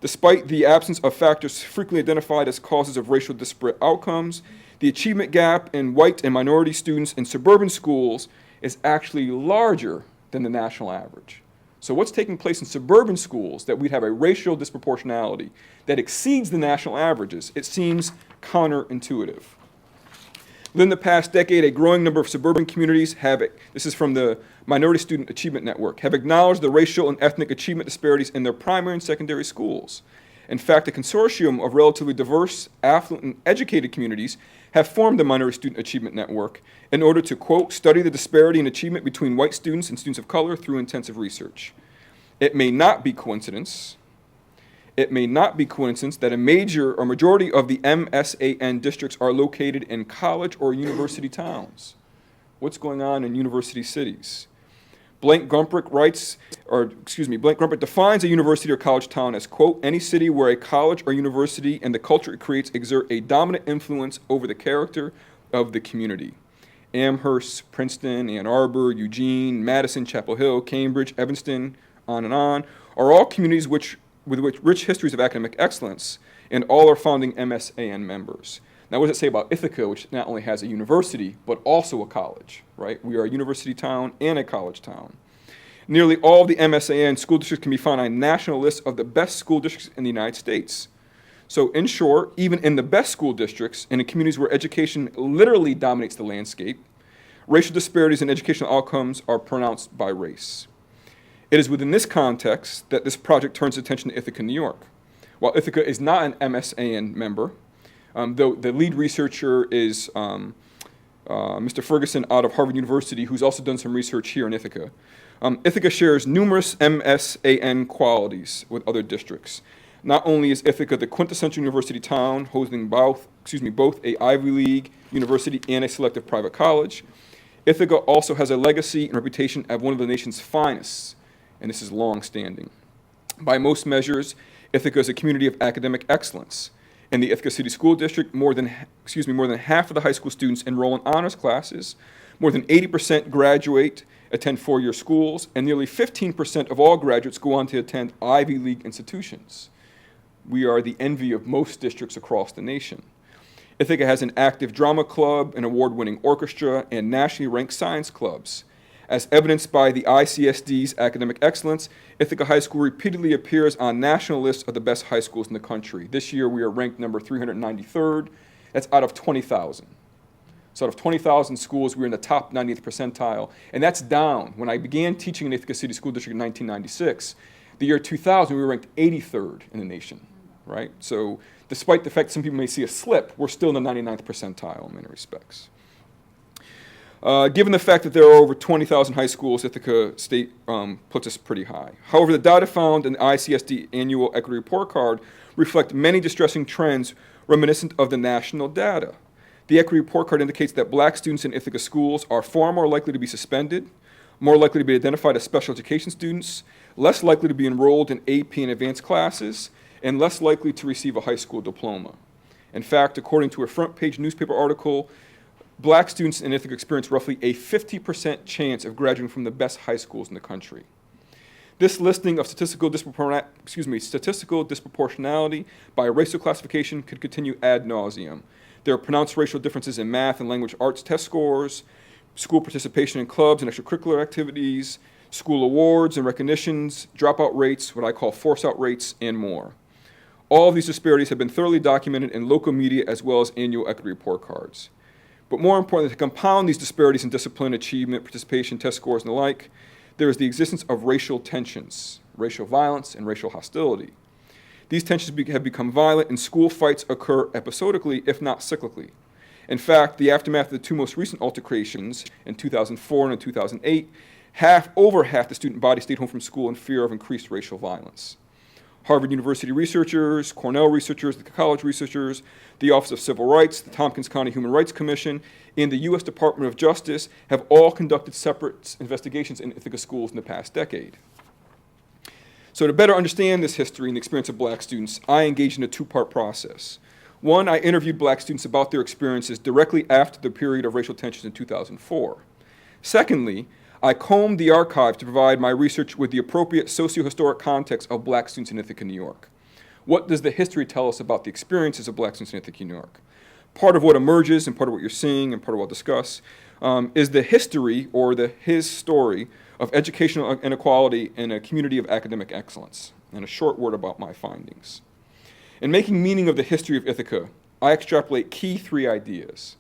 Despite the absence of factors frequently identified as causes of racial disparate outcomes, the achievement gap in white and minority students in suburban schools is actually larger than the national average. So what's taking place in suburban schools that we'd have a racial disproportionality that exceeds the national averages? It seems counterintuitive. Within the past decade, a growing number of suburban communities have, this is from the Minority Student Achievement Network, have acknowledged the racial and ethnic achievement disparities in their primary and secondary schools. In fact, a consortium of relatively diverse, affluent, and educated communities have formed the Minority Student Achievement Network in order to, quote, study the disparity in achievement between white students and students of color through intensive research. It may not be coincidence that a major or majority of the MSAN districts are located in college or university towns. What's going on in university cities? Blank Gumprick defines a university or college town as, quote, any city where a college or university and the culture it creates exert a dominant influence over the character of the community. Amherst, Princeton, Ann Arbor, Eugene, Madison, Chapel Hill, Cambridge, Evanston, on, are all communities with rich histories of academic excellence, and all are founding MSAN members. Now, what does it say about Ithaca, which not only has a university, but also a college, right? We are a university town and a college town. Nearly all of the MSAN school districts can be found on a national list of the best school districts in the United States. So, in short, even in the best school districts, and in communities where education literally dominates the landscape, racial disparities in educational outcomes are pronounced by race. It is within this context that this project turns attention to Ithaca, New York. While Ithaca is not an MSAN member, though the lead researcher is Mr. Ferguson out of Harvard University, who's also done some research here in Ithaca. Ithaca shares numerous MSAN qualities with other districts. Not only is Ithaca the quintessential university town, hosting both a Ivy League university and a selective private college, Ithaca also has a legacy and reputation as one of the nation's finest, and this is long-standing. By most measures, Ithaca is a community of academic excellence. In the Ithaca City School District, more than half of the high school students enroll in honors classes, more than 80% graduate, attend four-year schools, and nearly 15% of all graduates go on to attend Ivy League institutions. We are the envy of most districts across the nation. Ithaca has an active drama club, an award-winning orchestra, and nationally ranked science clubs. As evidenced by the ICSD's academic excellence, Ithaca High School repeatedly appears on national lists of the best high schools in the country. This year, we are ranked number 393rd. That's out of 20,000. So out of 20,000 schools, we're in the top 90th percentile, and that's down. When I began teaching in Ithaca City School District in 1996, the year 2000, we were ranked 83rd in the nation, right? So despite the fact that some people may see a slip, we're still in the 99th percentile in many respects. Given the fact that there are over 20,000 high schools, Ithaca State puts us pretty high. However, the data found in the ICSD Annual Equity Report Card reflect many distressing trends reminiscent of the national data. The Equity Report Card indicates that black students in Ithaca schools are far more likely to be suspended, more likely to be identified as special education students, less likely to be enrolled in AP and advanced classes, and less likely to receive a high school diploma. In fact, according to a front-page newspaper article, black students in Ithaca experience roughly a 50% chance of graduating from the best high schools in the country. This listing of statistical disproportionality by racial classification could continue ad nauseum. There are pronounced racial differences in math and language arts test scores, school participation in clubs and extracurricular activities, school awards and recognitions, dropout rates, what I call force-out rates, and more. All of these disparities have been thoroughly documented in local media as well as annual equity report cards. But more importantly, to compound these disparities in discipline, achievement, participation, test scores, and the like, there is the existence of racial tensions, racial violence, and racial hostility. These tensions have become violent, and school fights occur episodically, if not cyclically. In fact, the aftermath of the two most recent altercations in 2004 and in 2008, over half the student body stayed home from school in fear of increased racial violence. Harvard University researchers, Cornell researchers, the college researchers, the Office of Civil Rights, the Tompkins County Human Rights Commission, and the U.S. Department of Justice have all conducted separate investigations in Ithaca schools in the past decade. So to better understand this history and the experience of black students, I engaged in a two-part process. One, I interviewed black students about their experiences directly after the period of racial tensions in 2004. Secondly, I combed the archive to provide my research with the appropriate socio-historic context of black students in Ithaca, New York. What does the history tell us about the experiences of black students in Ithaca, New York? Part of what emerges and part of what you're seeing and part of what I'll discuss is the history or his story of educational inequality in a community of academic excellence, and a short word about my findings. In making meaning of the history of Ithaca, I extrapolate key three ideas.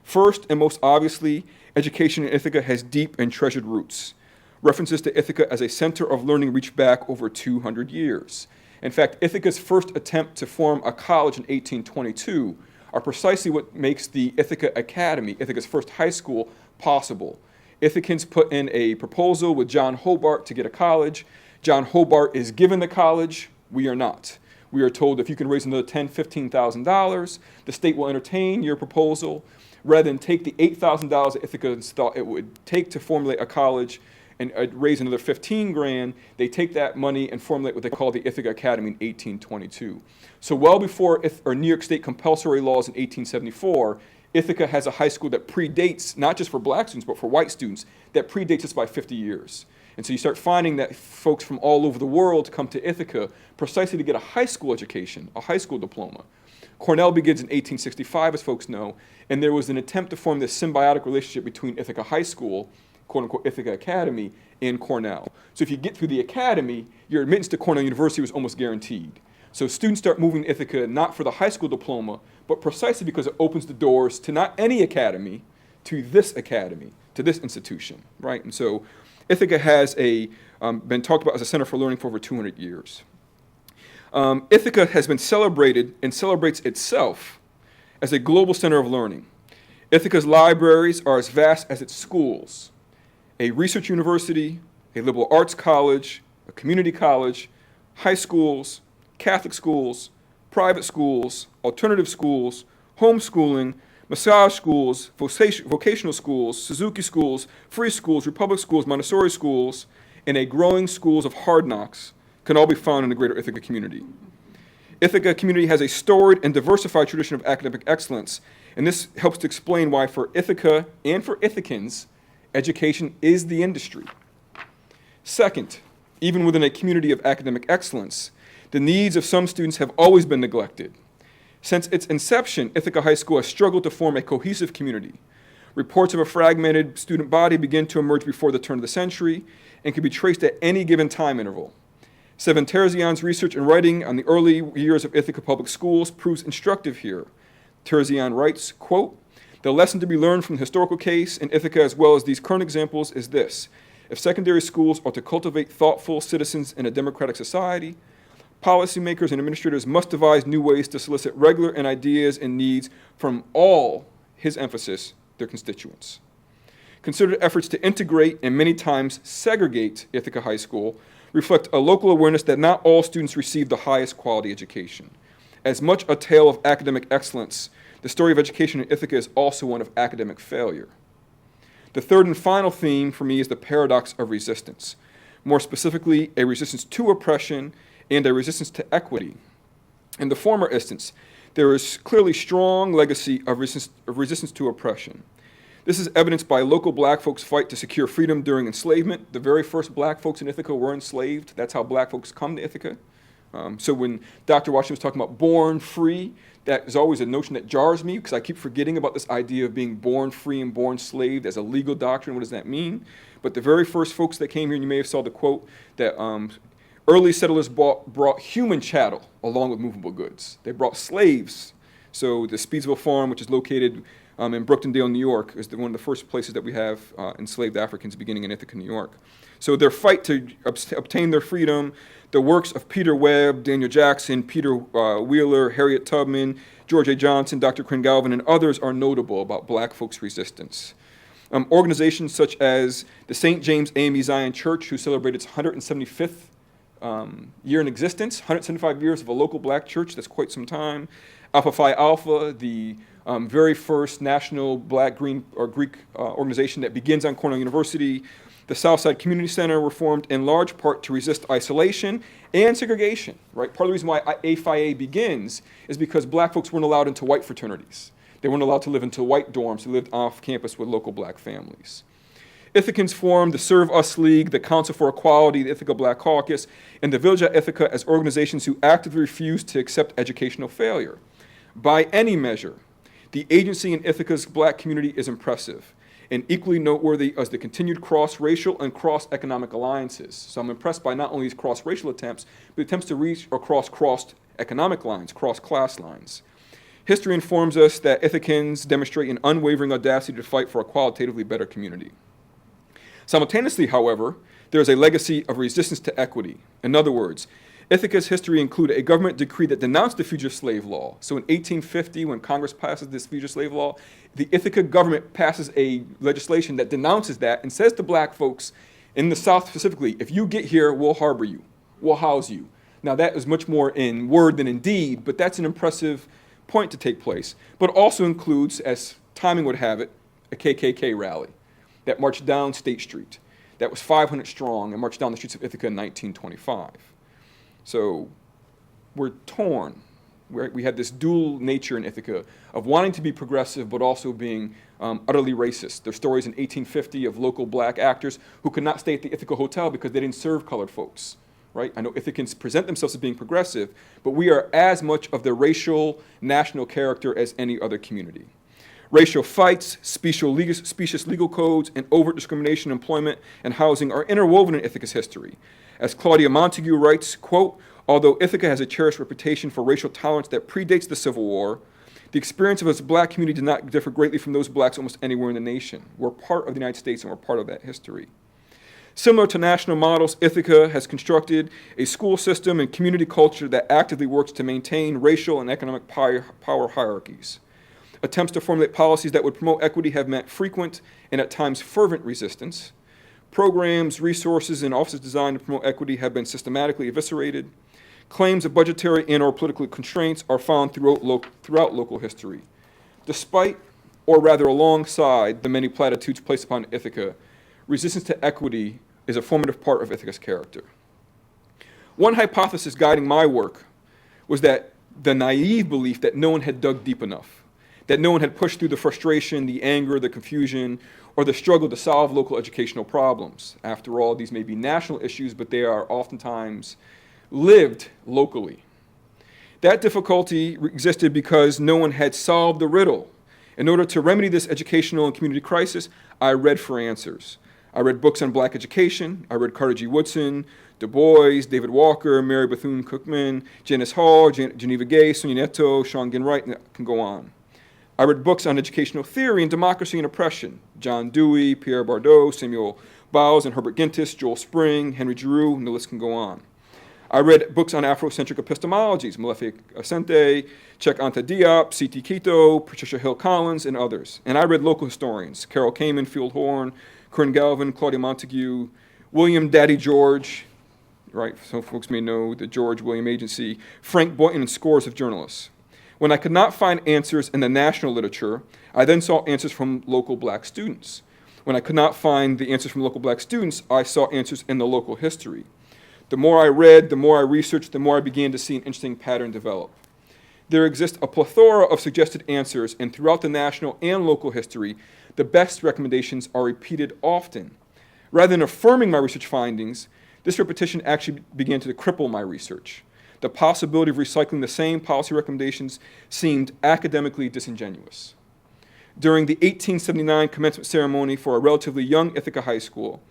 First, and most obviously, education in Ithaca has deep and treasured roots. References to Ithaca as a center of learning reach back over 200 years. In fact, Ithaca's first attempt to form a college in 1822 are precisely what makes the Ithaca Academy, Ithaca's first high school, possible. Ithacans put in a proposal with John Hobart to get a college. John Hobart is given the college. We are not. We are told if you can raise another $10,000, $15,000, the state will entertain your proposal. Rather than take the $8,000 that Ithaca thought it would take to formulate a college and raise another $15,000, they take that money and formulate what they call the Ithaca Academy in 1822. So well before New York State compulsory laws in 1874, Ithaca has a high school that predates, not just for black students, but for white students, that predates us by 50 years. And so you start finding that folks from all over the world come to Ithaca precisely to get a high school education, a high school diploma. Cornell begins in 1865, as folks know, and there was an attempt to form this symbiotic relationship between Ithaca High School, quote-unquote Ithaca Academy, and Cornell. So if you get through the academy, your admittance to Cornell University was almost guaranteed. So students start moving to Ithaca not for the high school diploma, but precisely because it opens the doors to not any academy, to this academy, to this institution, right? And so Ithaca has been talked about as a center for learning for over 200 years. Ithaca has been celebrated and celebrates itself as a global center of learning. Ithaca's libraries are as vast as its schools. A research university, a liberal arts college, a community college, high schools, Catholic schools, private schools, alternative schools, homeschooling, massage schools, vocational schools, Suzuki schools, free schools, Republic schools, Montessori schools, and a growing schools of hard knocks can all be found in the greater Ithaca community. Ithaca community has a storied and diversified tradition of academic excellence, and this helps to explain why for Ithaca and for Ithacans, education is the industry. Second, even within a community of academic excellence, the needs of some students have always been neglected. Since its inception, Ithaca High School has struggled to form a cohesive community. Reports of a fragmented student body begin to emerge before the turn of the century and can be traced at any given time interval. Sevan Terzian's research and writing on the early years of Ithaca Public Schools proves instructive here. Terzian writes, quote, "The lesson to be learned from the historical case in Ithaca as well as these current examples is this. If secondary schools are to cultivate thoughtful citizens in a democratic society, policymakers and administrators must devise new ways to solicit regular and ideas and needs from all," his emphasis, "their constituents." Considered efforts to integrate and many times segregate Ithaca High School reflect a local awareness that not all students receive the highest quality education. As much a tale of academic excellence, the story of education in Ithaca is also one of academic failure. The third and final theme for me is the paradox of resistance. More specifically, a resistance to oppression and a resistance to equity. In the former instance, there is clearly strong legacy of resistance to oppression. This is evidenced by local black folks' fight to secure freedom during enslavement. The very first black folks in Ithaca were enslaved. That's how black folks come to Ithaca. So when Dr. Washington was talking about born free, that is always a notion that jars me because I keep forgetting about this idea of being born free and born enslaved as a legal doctrine. What does that mean? But the very first folks that came here, and you may have saw the quote, that early settlers brought human chattel along with movable goods. They brought slaves. So the Speedsville Farm, which is located in Brooktondale, New York, is one of the first places that we have enslaved Africans beginning in Ithaca, New York. So their fight to obtain their freedom, the works of Peter Webb, Daniel Jackson, Peter Wheeler, Harriet Tubman, George A. Johnson, Dr. Crengalvin, and others are notable about black folks' resistance. Organizations such as the St. James AME Zion Church, who celebrated its 175th year in existence, 175 years of a local black church, that's quite some time. Alpha Phi Alpha, the very first national black Greek organization that begins on Cornell University. The Southside Community Center were formed in large part to resist isolation and segregation, right? Part of the reason why A-Phi-A begins is because black folks weren't allowed into white fraternities. They weren't allowed to live into white dorms. They lived off campus with local black families. Ithacans formed the Serve Us League, the Council for Equality, the Ithaca Black Caucus, and the Village at Ithaca as organizations who actively refused to accept educational failure. By any measure, the agency in Ithaca's black community is impressive and equally noteworthy as the continued cross-racial and cross-economic alliances. So I'm impressed by not only these cross-racial attempts, but attempts to reach across cross-economic lines, cross-class lines. History informs us that Ithacans demonstrate an unwavering audacity to fight for a qualitatively better community. Simultaneously, however, there is a legacy of resistance to equity. In other words, Ithaca's history included a government decree that denounced the fugitive slave law. So in 1850, when Congress passes this fugitive slave law, the Ithaca government passes a legislation that denounces that and says to black folks, in the South specifically, if you get here, we'll harbor you, we'll house you. Now that is much more in word than in deed, but that's an impressive point to take place. But also includes, as timing would have it, a KKK rally that marched down State Street. That was 500 strong and marched down the streets of Ithaca in 1925. So we're torn. We had this dual nature in Ithaca of wanting to be progressive but also being utterly racist. There's stories in 1850 of local black actors who could not stay at the Ithaca Hotel because they didn't serve colored folks, right? I know Ithacans present themselves as being progressive, but we are as much of the racial national character as any other community. Racial fights, specious legal codes, and overt discrimination in employment and housing are interwoven in Ithaca's history. As Claudia Montague writes, quote, although Ithaca has a cherished reputation for racial tolerance that predates the Civil War, the experience of its black community did not differ greatly from those blacks almost anywhere in the nation. We're part of the United States and we're part of that history. Similar to national models, Ithaca has constructed a school system and community culture that actively works to maintain racial and economic power hierarchies. Attempts to formulate policies that would promote equity have meant frequent and at times fervent resistance. Programs, resources, and offices designed to promote equity have been systematically eviscerated. Claims of budgetary and/or political constraints are found throughout local history. Despite, or rather alongside, the many platitudes placed upon Ithaca, resistance to equity is a formative part of Ithaca's character. One hypothesis guiding my work was that the naive belief that no one had dug deep enough, that no one had pushed through the frustration, the anger, the confusion, or the struggle to solve local educational problems. After all, these may be national issues, but they are oftentimes lived locally. That difficulty existed because no one had solved the riddle, In order to remedy this educational and community crisis, I read for answers. I read books on black education. I read Carter G. Woodson, Du Bois, David Walker, Mary Bethune-Cookman, Janice Hall, Geneva Gay, Sonia Neto, Sean Ginwright, and I can go on. I read books on educational theory and democracy and oppression. John Dewey, Pierre Bardot, Samuel Bowles and Herbert Gintis, Joel Spring, Henry Giroux, and the list can go on. I read books on Afrocentric epistemologies, Malefic Asante, Cheikh Anta Diop, C.T. Quito, Patricia Hill Collins, and others. And I read local historians, Carol Kamen, Field Horn, Corinne Galvin, Claudia Montague, William Daddy George, right, some folks may know the George William Agency, Frank Boynton, and scores of journalists. When I could not find answers in the national literature, I then sought answers from local black students. When I could not find the answers from local black students, I sought answers in the local history. The more I read, the more I researched, the more I began to see an interesting pattern develop. There exists a plethora of suggested answers, and throughout the national and local history, the best recommendations are repeated often. Rather than affirming my research findings, this repetition actually began to cripple my research. The possibility of recycling the same policy recommendations seemed academically disingenuous. During the 1879 commencement ceremony for a relatively young Ithaca high school,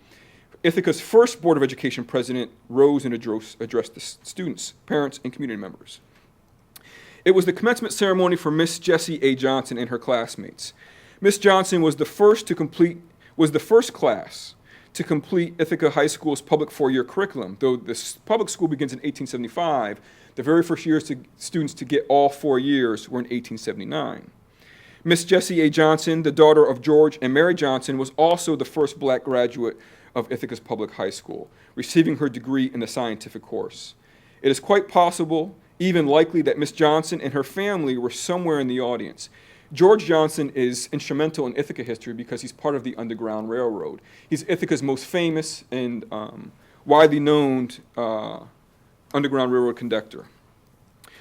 Ithaca's first Board of Education president rose and addressed the students, parents, and community members. It was the commencement ceremony for Miss Jessie A. Johnson and her classmates. Miss Johnson was the first class to complete Ithaca High School's public four-year curriculum. Though this public school begins in 1875, the very first students to get all 4 years were in 1879. Miss Jessie A. Johnson, the daughter of George and Mary Johnson, was also the first black graduate of Ithaca's public high school, receiving her degree in the scientific course. It is quite possible, even likely, that Miss Johnson and her family were somewhere in the audience. George Johnson is instrumental in Ithaca history because he's part of the Underground Railroad. He's Ithaca's most famous and widely known Underground Railroad conductor.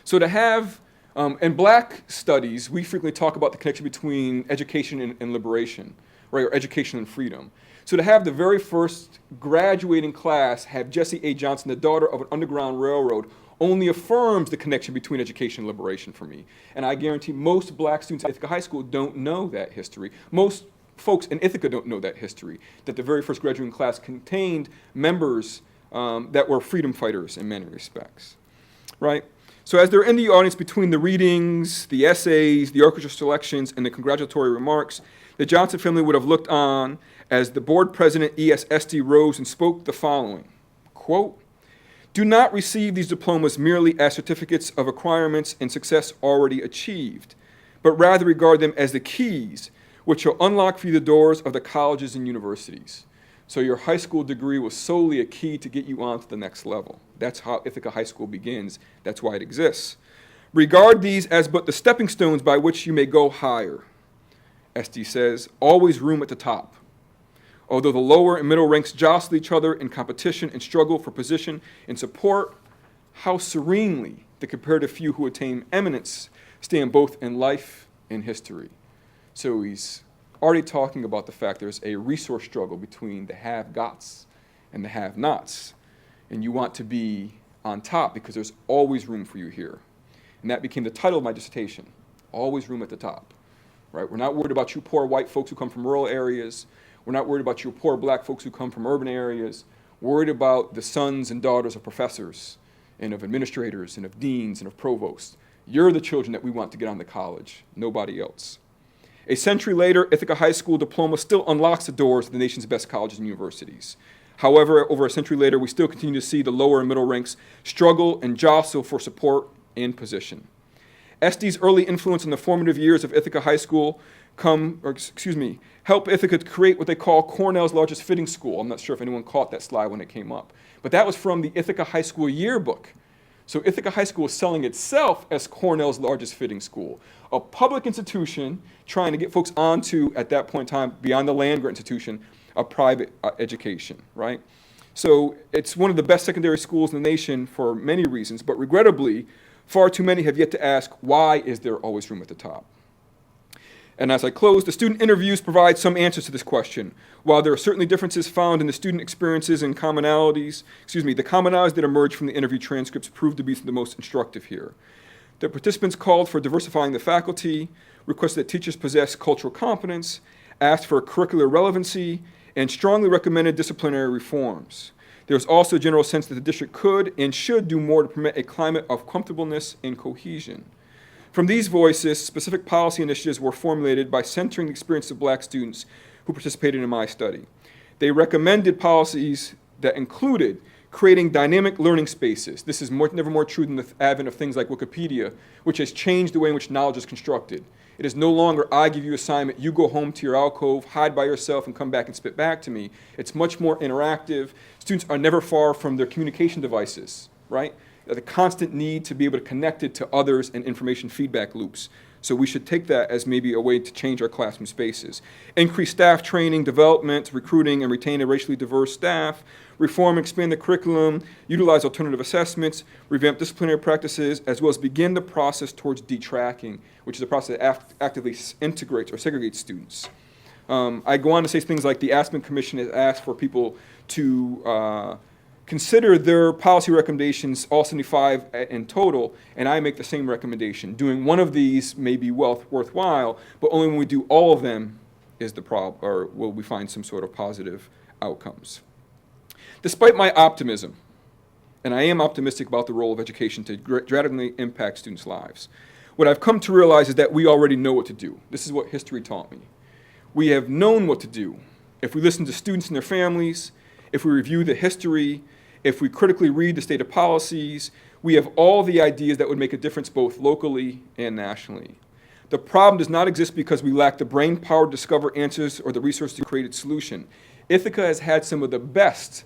So to have, in black studies, we frequently talk about the connection between education and liberation, right, or education and freedom. So to have the very first graduating class have Jessie A. Johnson, the daughter of an Underground Railroad, only affirms the connection between education and liberation for me. And I guarantee most black students at Ithaca High School don't know that history. Most folks in Ithaca don't know that history, that the very first graduating class contained members that were freedom fighters in many respects, right? So as they're in the audience between the readings, the essays, the orchestra selections, and the congratulatory remarks, the Johnson family would have looked on as the board president, E.S. Esty, rose and spoke the following, quote, "Do not receive these diplomas merely as certificates of acquirements and success already achieved, but rather regard them as the keys which shall unlock for you the doors of the colleges and universities." So your high school degree was solely a key to get you on to the next level. That's how Ithaca High School begins. That's why it exists. "Regard these as but the stepping stones by which you may go higher." Esty says, "Always room at the top. Although the lower and middle ranks jostle each other in competition and struggle for position and support, how serenely the comparative few who attain eminence stand both in life and history." So he's already talking about the fact there's a resource struggle between the have-gots and the have-nots. And you want to be on top because there's always room for you here. And that became the title of my dissertation, Always Room at the Top. Right? We're not worried about you poor white folks who come from rural areas. We're not worried about you poor black folks who come from urban areas. We're worried about the sons and daughters of professors and of administrators and of deans and of provosts. You're the children that we want to get on to college, nobody else. A century later, Ithaca High School diploma still unlocks the doors of the nation's best colleges and universities. However, over a century later, we still continue to see the lower and middle ranks struggle and jostle for support and position. Esty's early influence in the formative years of Ithaca High School help Ithaca to create what they call Cornell's largest fitting school. I'm not sure if anyone caught that slide when it came up. But that was from the Ithaca High School yearbook. So Ithaca High School is selling itself as Cornell's largest fitting school, a public institution trying to get folks onto, at that point in time, beyond the land-grant institution, a private education, right? So it's one of the best secondary schools in the nation for many reasons, but regrettably, far too many have yet to ask, why is there always room at the top? And as I close, the student interviews provide some answers to this question. While there are certainly differences found in the student experiences and the commonalities that emerge from the interview transcripts prove to be the most instructive here. The participants called for diversifying the faculty, requested that teachers possess cultural competence, asked for curricular relevancy, and strongly recommended disciplinary reforms. There was also a general sense that the district could and should do more to permit a climate of comfortableness and cohesion. From these voices, specific policy initiatives were formulated by centering the experience of black students who participated in my study. They recommended policies that included creating dynamic learning spaces. This is never more true than the advent of things like Wikipedia, which has changed the way in which knowledge is constructed. It is no longer, I give you assignment, you go home to your alcove, hide by yourself, and come back and spit back to me. It's much more interactive. Students are never far from their communication devices, right? The constant need to be able to connect it to others and information feedback loops. So we should take that as maybe a way to change our classroom spaces. Increase staff training, development, recruiting, and retain a racially diverse staff. Reform and expand the curriculum, utilize alternative assessments, revamp disciplinary practices, as well as begin the process towards detracking, which is a process that actively integrates or segregates students. I go on to say things like the Aspen Commission has asked for people to consider their policy recommendations, all 75 in total, and I make the same recommendation. Doing one of these may be worthwhile, but only when we do all of them is the problem, or will we find some sort of positive outcomes. Despite my optimism, and I am optimistic about the role of education to dramatically impact students' lives, what I've come to realize is that we already know what to do. This is what history taught me. We have known what to do. If we listen to students and their families, if we review the history, if we critically read the state of policies, we have all the ideas that would make a difference both locally and nationally. The problem does not exist because we lack the brain power to discover answers or the resources to create a solution. Ithaca has had some of the best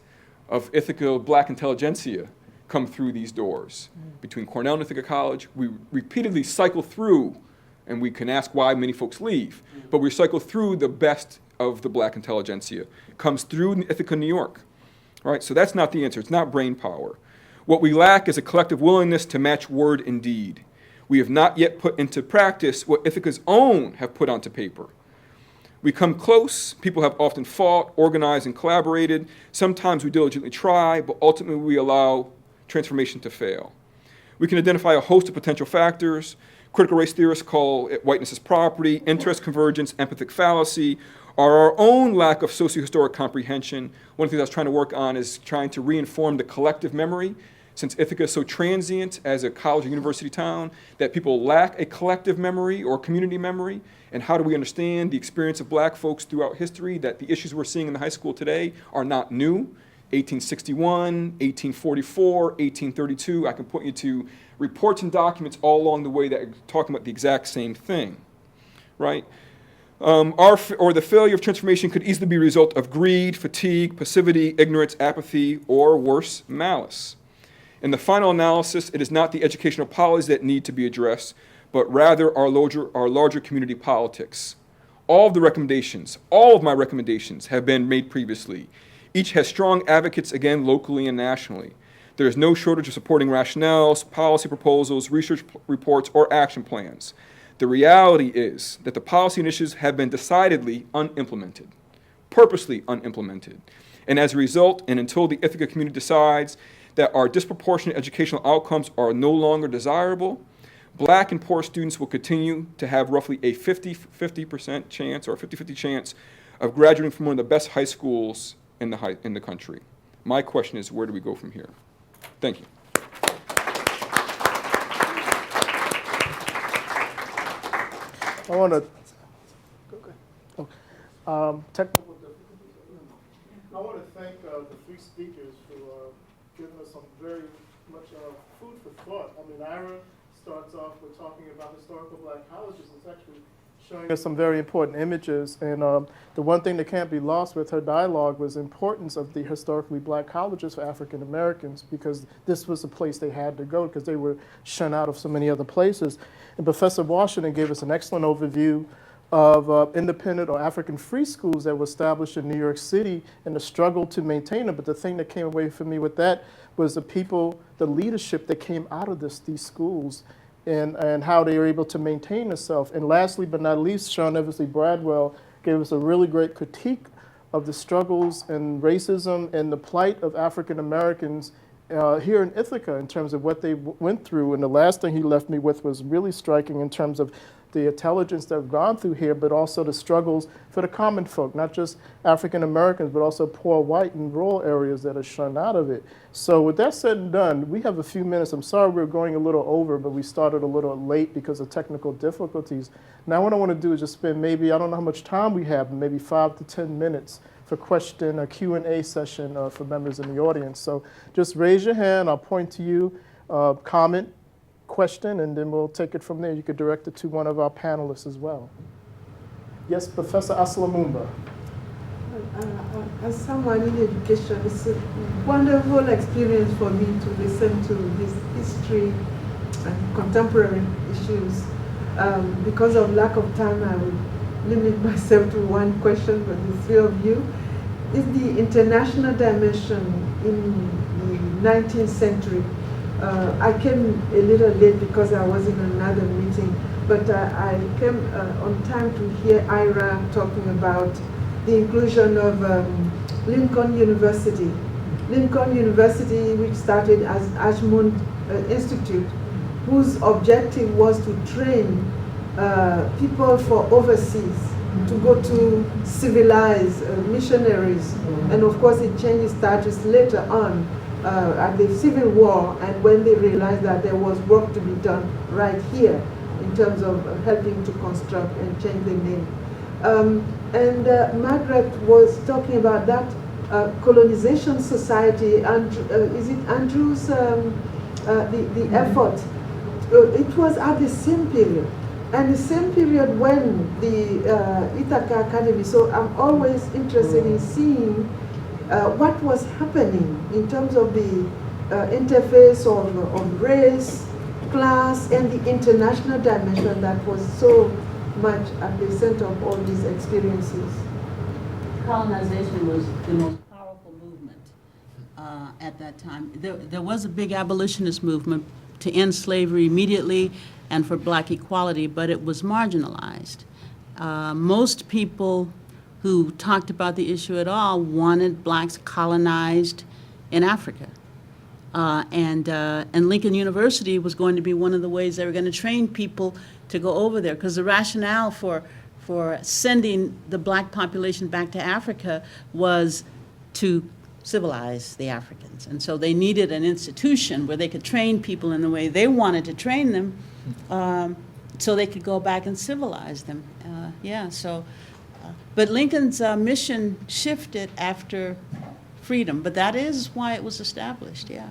of Ithaca black intelligentsia come through these doors. Between Cornell and Ithaca College, we repeatedly cycle through, and we can ask why many folks leave, but we cycle through the best of the black intelligentsia. Comes through Ithaca, New York. Right? So that's not the answer. It's not brain power. What we lack is a collective willingness to match word and deed. We have not yet put into practice what Ithaca's own have put onto paper. We come close, people have often fought, organized, and collaborated. Sometimes we diligently try, but ultimately we allow transformation to fail. We can identify a host of potential factors. Critical race theorists call it whiteness as property, interest convergence, empathic fallacy, or our own lack of sociohistoric comprehension. One of the things I was trying to work on is trying to reinform the collective memory. Since Ithaca is so transient as a college or university town, that people lack a collective memory or community memory. And how do we understand the experience of black folks throughout history, that the issues we're seeing in the high school today are not new? 1861, 1844, 1832, I can point you to reports and documents all along the way that are talking about the exact same thing, right? The failure of transformation could easily be a result of greed, fatigue, passivity, ignorance, apathy, or worse, malice. In the final analysis, it is not the educational policies that need to be addressed, but rather our larger community politics. All of my recommendations have been made previously. Each has strong advocates, again, locally and nationally. There is no shortage of supporting rationales, policy proposals, research reports, or action plans. The reality is that the policy initiatives have been decidedly unimplemented, purposely unimplemented. And as a result, and until the Ithaca community decides that our disproportionate educational outcomes are no longer desirable, black and poor students will continue to have roughly a 50% chance or a 50-50 chance of graduating from one of the best high schools in the country. My question is, where do we go from here? Thank you. I want to technical difficulties. I want to thank the three speakers for giving us some very much food for thought. I mean, Ira starts off with talking about historical black colleges. It's actually showing us some very important images. And the one thing that can't be lost with her dialogue was the importance of the historically black colleges for African Americans, because this was the place they had to go because they were shunned out of so many other places. And Professor Washington gave us an excellent overview of independent or African free schools that were established in New York City and the struggle to maintain them. But the thing that came away for me with that was the people, the leadership that came out of these schools and how they were able to maintain themselves. And lastly but not least, Sean Eversley-Bradwell gave us a really great critique of the struggles and racism and the plight of African Americans here in Ithaca in terms of what they went through. And the last thing he left me with was really striking in terms of the intelligence that have gone through here, but also the struggles for the common folk, not just African Americans, but also poor white and rural areas that are shunned out of it. So with that said and done, we have a few minutes. I'm sorry we're going a little over, but we started a little late because of technical difficulties. Now what I want to do is just spend maybe, I don't know how much time we have, maybe 5 to 10 minutes for question or Q&A session for members in the audience. So just raise your hand, I'll point to you, comment, question, and then we'll take it from there. You could direct it to one of our panelists as well. Yes, Professor Aslamumba. As someone in education, it's a wonderful experience for me to listen to this history and contemporary issues. Because of lack of time, I will limit myself to one question for the three of you. Is the international dimension in the 19th century? I came a little late because I was in another meeting, but I came on time to hear Ira talking about the inclusion of Lincoln University. Lincoln University, which started as Ashmont Institute, whose objective was to train people for overseas, to go to civilize missionaries. And of course it changed status later on at the Civil War, and when they realized that there was work to be done right here in terms of helping to construct and change the name. Margaret was talking about that colonization society, and is it Andrew's, the effort? It was at the same period. And the same period when the Ithaca Academy, so I'm always interested in seeing what was happening in terms of the interface of race, class, and the international dimension that was so much at the center of all these experiences. Colonization was the most powerful movement at that time. There was a big abolitionist movement to end slavery immediately and for black equality, but it was marginalized. Most people who talked about the issue at all wanted blacks colonized in Africa. And Lincoln University was going to be one of the ways they were going to train people to go over there, because the rationale for sending the black population back to Africa was to civilize the Africans. And so they needed an institution where they could train people in the way they wanted to train them, so they could go back and civilize them. But Lincoln's mission shifted after freedom, but that is why it was established, yeah.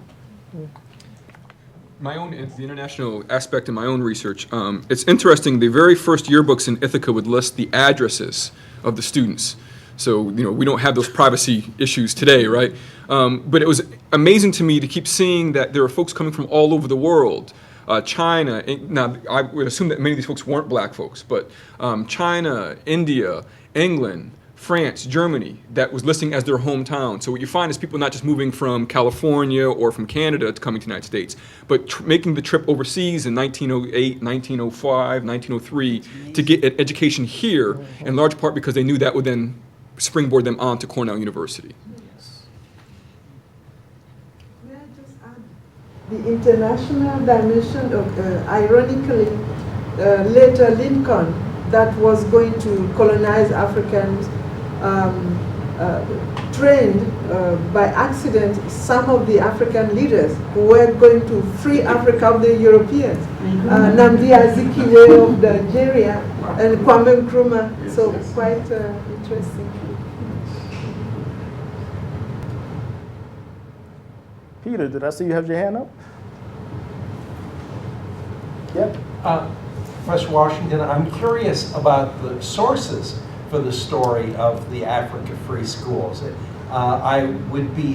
My own, the international aspect in my own research, it's interesting, the very first yearbooks in Ithaca would list the addresses of the students. So, we don't have those privacy issues today, right? But it was amazing to me to keep seeing that there are folks coming from all over the world. China, now I would assume that many of these folks weren't black folks, but China, India, England, France, Germany, that was listing as their hometown. So what you find is people not just moving from California or from Canada to coming to the United States, but making the trip overseas in 1908, 1905, 1903 to get an education here, in large part because they knew that would then springboard them on to Cornell University. May I just add the international dimension of, ironically, later Lincoln, that was going to colonize Africans, trained by accident some of the African leaders who were going to free Africa of the Europeans. Nnamdi Azikiwe of Nigeria and Kwame Nkrumah. So quite interesting. Peter, did I see you have your hand up? Yep. Professor Washington, I'm curious about the sources for the story of the Africa Free Schools. I would be,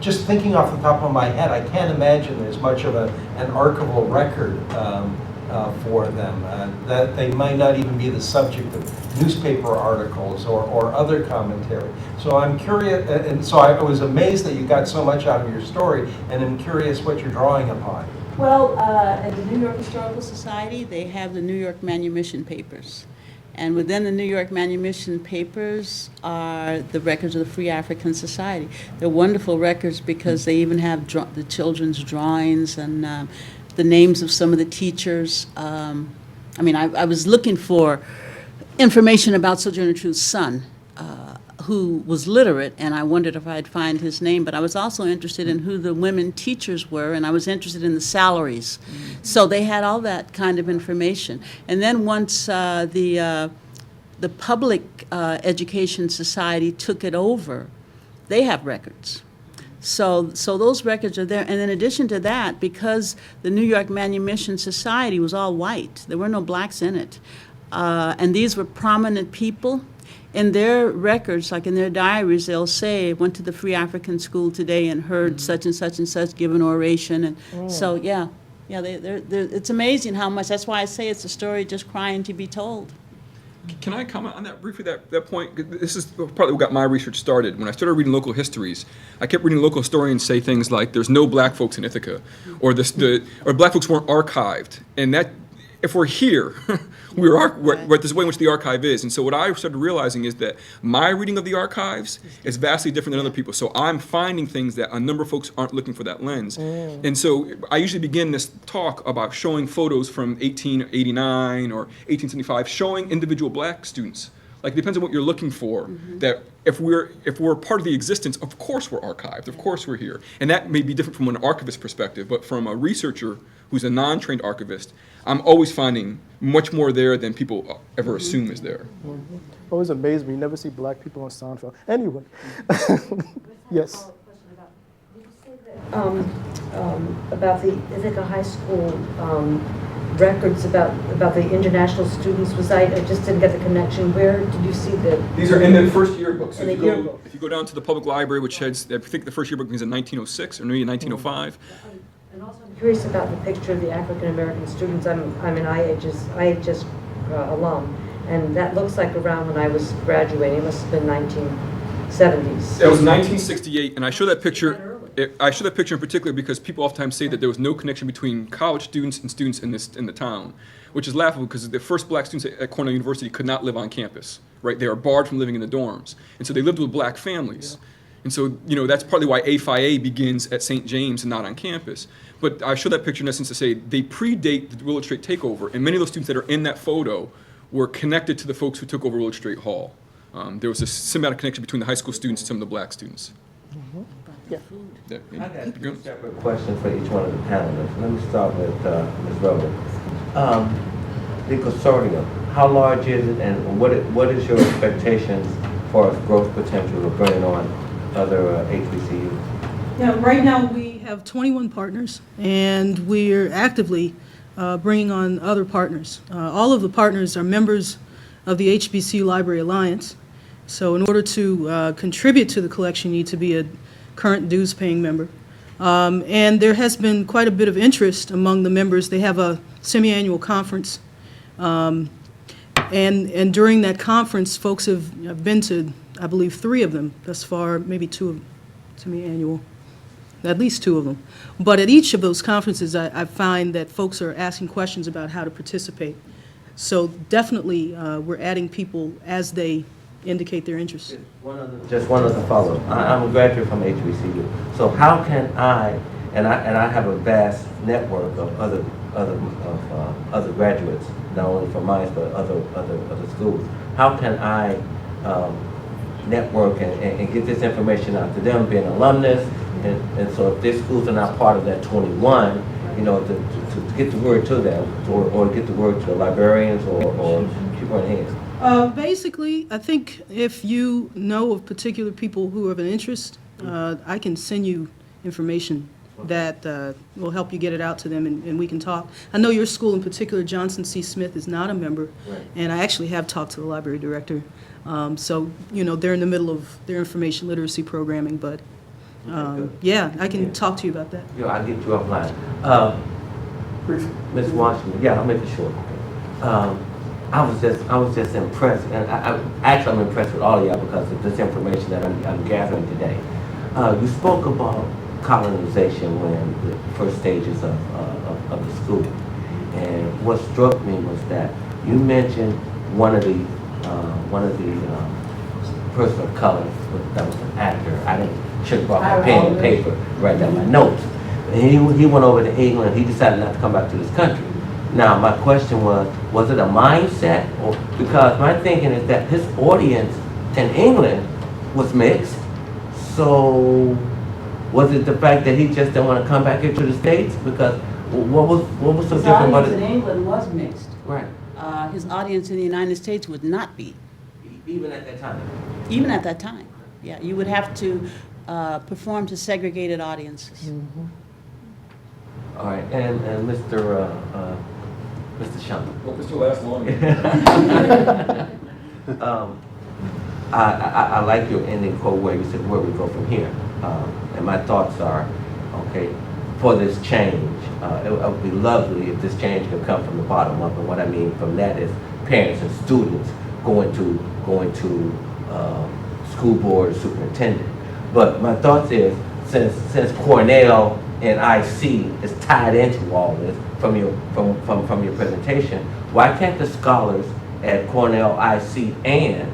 just thinking off the top of my head, I can't imagine there's much of an archival record for them, that they might not even be the subject of newspaper articles or other commentary. So I'm curious, and so I was amazed that you got so much out of your story, and I'm curious what you're drawing upon. Well, at the New York Historical Society, they have the New York Manumission Papers. And within the New York Manumission Papers are the records of the Free African Society. They're wonderful records because they even have the children's drawings and the names of some of the teachers. I mean, I was looking for information about Sojourner Truth's son, who was literate, and I wondered if I'd find his name, but I was also interested in who the women teachers were, and I was interested in the salaries. So they had all that kind of information. And then once the Public Education Society took it over, they have records. So those records are there. And in addition to that, because the New York Manumission Society was all white, there were no blacks in it, and these were prominent people, in their records, like in their diaries, they'll say, went to the Free African School today and heard such and such give an oration. And so, yeah, it's amazing how much, that's why I say it's a story just crying to be told. Can I comment on that briefly, that point? This is partly what got my research started. When I started reading local histories, I kept reading local historians say things like, there's no black folks in Ithaca, or or black folks weren't archived. And that, if we're here, we're this way in which the archive is. And so what I started realizing is that my reading of the archives is vastly different than other people. So I'm finding things that a number of folks aren't looking for that lens. And so I usually begin this talk about showing photos from 1889 or 1875, showing individual black students. Like, it depends on what you're looking for, that if we're part of the existence, of course we're archived, of course we're here. And that may be different from an archivist perspective, but from a researcher who's a non-trained archivist, I'm always finding much more there than people ever assume is there. Always amazed me. You never see black people on Seinfeld. Anyway. Yes. About the Ithaca High School records about the international students. I just didn't get the connection. Where did you see the? These are in the first yearbook. So In the if you go, yearbook. if you go down to the public library, which has, I think the first yearbook is in 1906 or maybe 1905. And also, I'm curious about the picture of the African American students. I'm an IHS alum, and that looks like around when I was graduating. It must have been 1970s. It was 1968, and I show that picture. I show that picture in particular because people oftentimes say that there was no connection between college students and students in the town, which is laughable because the first black students at Cornell University could not live on campus, right? They are barred from living in the dorms, and so they lived with black families. And so, that's partly why A Phi A begins at St. James and not on campus. But I show that picture in essence to say they predate the Willard Straight takeover, and many of those students that are in that photo were connected to the folks who took over Willard Straight Hall. There was a symbiotic connection between the high school students and some of the black students. Yeah. I got two separate questions for each one of the panelists. Let me start with Ms. Revels. The consortium, how large is it, and what is your expectations for its growth potential of bringing on other HBCUs? Yeah, right now we have 21 partners, and we're actively bringing on other partners. All of the partners are members of the HBCU Library Alliance. So in order to contribute to the collection, you need to be a current dues-paying member. And there has been quite a bit of interest among the members. They have a semi-annual conference. And during that conference, folks have been to, I believe, 3 of them thus far, maybe 2 of them, semi-annual, at least 2 of them. But at each of those conferences, I find that folks are asking questions about how to participate. So definitely, we're adding people as they indicate their interest. Just one other follow-up. I'm a graduate from HBCU. So how can I, and I have a vast network of other graduates, not only from mine but other schools. How can I network and get this information out to them, being an alumnus, and so if their schools are not part of that 21, to get the word to them, or get the word to the librarians or people in hands. Basically, I think if you know of particular people who have an interest, I can send you information that will help you get it out to them, and we can talk. I know your school in particular, Johnson C. Smith, is not a member, and I actually have talked to the library director. So, they're in the middle of their information literacy programming, but yeah, I can talk to you about that. I'll get you offline. Ms. Washington, I'll make it short. I was just impressed, and I'm impressed with all of y'all because of this information that I'm gathering today. You spoke about colonization when the first stages of the school, and what struck me was that you mentioned one of the person of color that was an actor. I didn't check off my pen and paper, write down my notes. And he went over to England. He decided not to come back to this country. Now, my question was it a mindset? Or, because my thinking is that his audience in England was mixed. So, was it the fact that he just didn't want to come back here to the States? Because what was so His different about audience in it? England was mixed. Right. His audience in the United States would not be, Even at that time. even at that time. Yeah, you would have to perform to segregated audiences. All right, and Mr. Sean. Hope this will last long. I like your ending quote where you said, where we go from here. And my thoughts are, okay, for this change, it would be lovely if this change could come from the bottom up. And what I mean from that is parents and students going to school board superintendent. But my thoughts is, since Cornell and IC is tied into all this from your presentation, why can't the scholars at Cornell, IC, and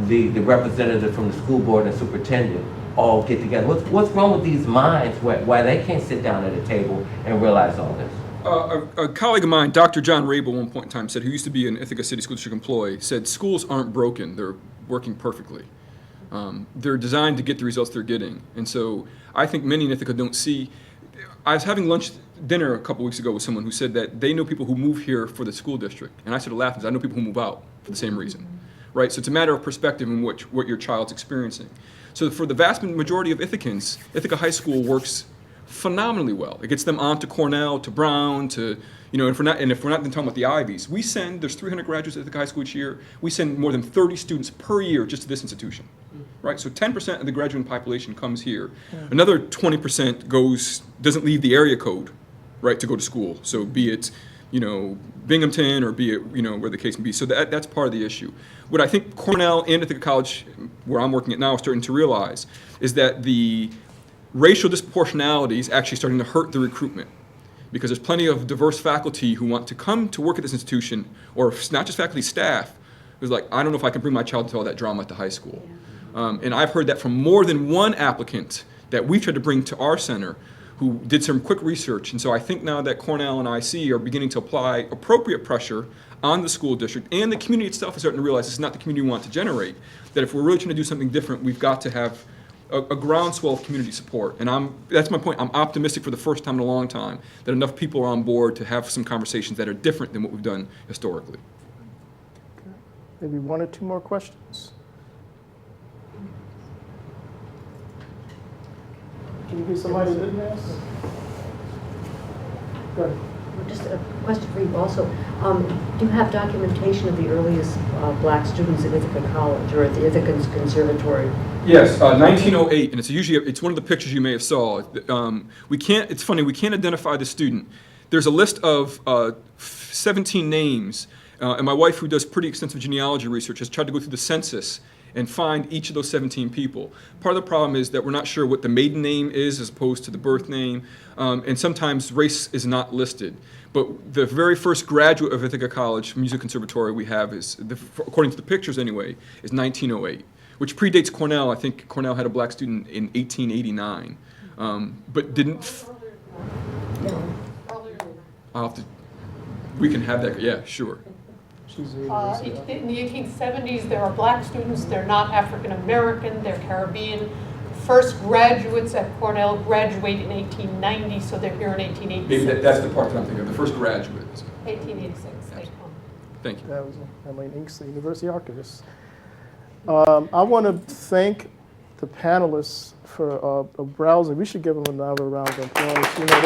the representative from the school board and superintendent all get together? What's wrong with these minds why they can't sit down at a table and realize all this? A colleague of mine, Dr. John Rabel, one point in time said, who used to be an Ithaca City School District employee, said schools aren't broken, they're working perfectly. They're designed to get the results they're getting. And so I think many in Ithaca don't see. I was having dinner a couple weeks ago with someone who said that they know people who move here for the school district. And I started laughing because I know people who move out for the same reason. Right? So it's a matter of perspective and what your child's experiencing. So for the vast majority of Ithacans, Ithaca High School works phenomenally well. It gets them on to Cornell, to Brown, to, you know, if we're not then talking about the Ivies, there's 300 graduates at Ithaca High School each year. We send more than 30 students per year just to this institution, right? So 10% of the graduating population comes here. Another 20% doesn't leave the area code, right, to go to school. So be it, you know, Binghamton or be it, you know, where the case may be. So that's part of the issue. What I think Cornell and Ithaca College, where I'm working at now, are starting to realize is that the racial disproportionality is actually starting to hurt the recruitment, because there's plenty of diverse faculty who want to come to work at this institution, or not just faculty, staff, who's like, I don't know if I can bring my child to all that drama at the high school. And I've heard that from more than one applicant that we've tried to bring to our center who did some quick research. And so I think now that Cornell and IC are beginning to apply appropriate pressure on the school district, and the community itself is starting to realize it's not the community we want to generate, that if we're really trying to do something different, we've got to have a groundswell of community support. And that's my point. I'm optimistic for the first time in a long time that enough people are on board to have some conversations that are different than what we've done historically. Okay. Maybe one or two more questions. Can you hear somebody that didn't ask? Go ahead. Just a question for you also. Do you have documentation of the earliest black students at Ithaca College or at the Ithaca Conservatory? Yes, 1908, and it's one of the pictures you may have saw. It's funny, we can't identify the student. There's a list of 17 names, and my wife, who does pretty extensive genealogy research, has tried to go through the census and find each of those 17 people. Part of the problem is that we're not sure what the maiden name is as opposed to the birth name, and sometimes race is not listed. But the very first graduate of Ithaca College Music Conservatory we have according to the pictures anyway, is 1908, which predates Cornell. I think Cornell had a black student in 1889, but didn't. We can have that, yeah, sure. In the 1870s, there are black students. They're not African American. They're Caribbean. First graduates at Cornell graduate in 1890, so they're here in 1886. Maybe that's the part that I'm thinking of, the first graduate. 1886, they come. Thank you. That was Emily Inks, the University Archivist. I want to thank the panelists for browsing. We should give them another round of applause. You know,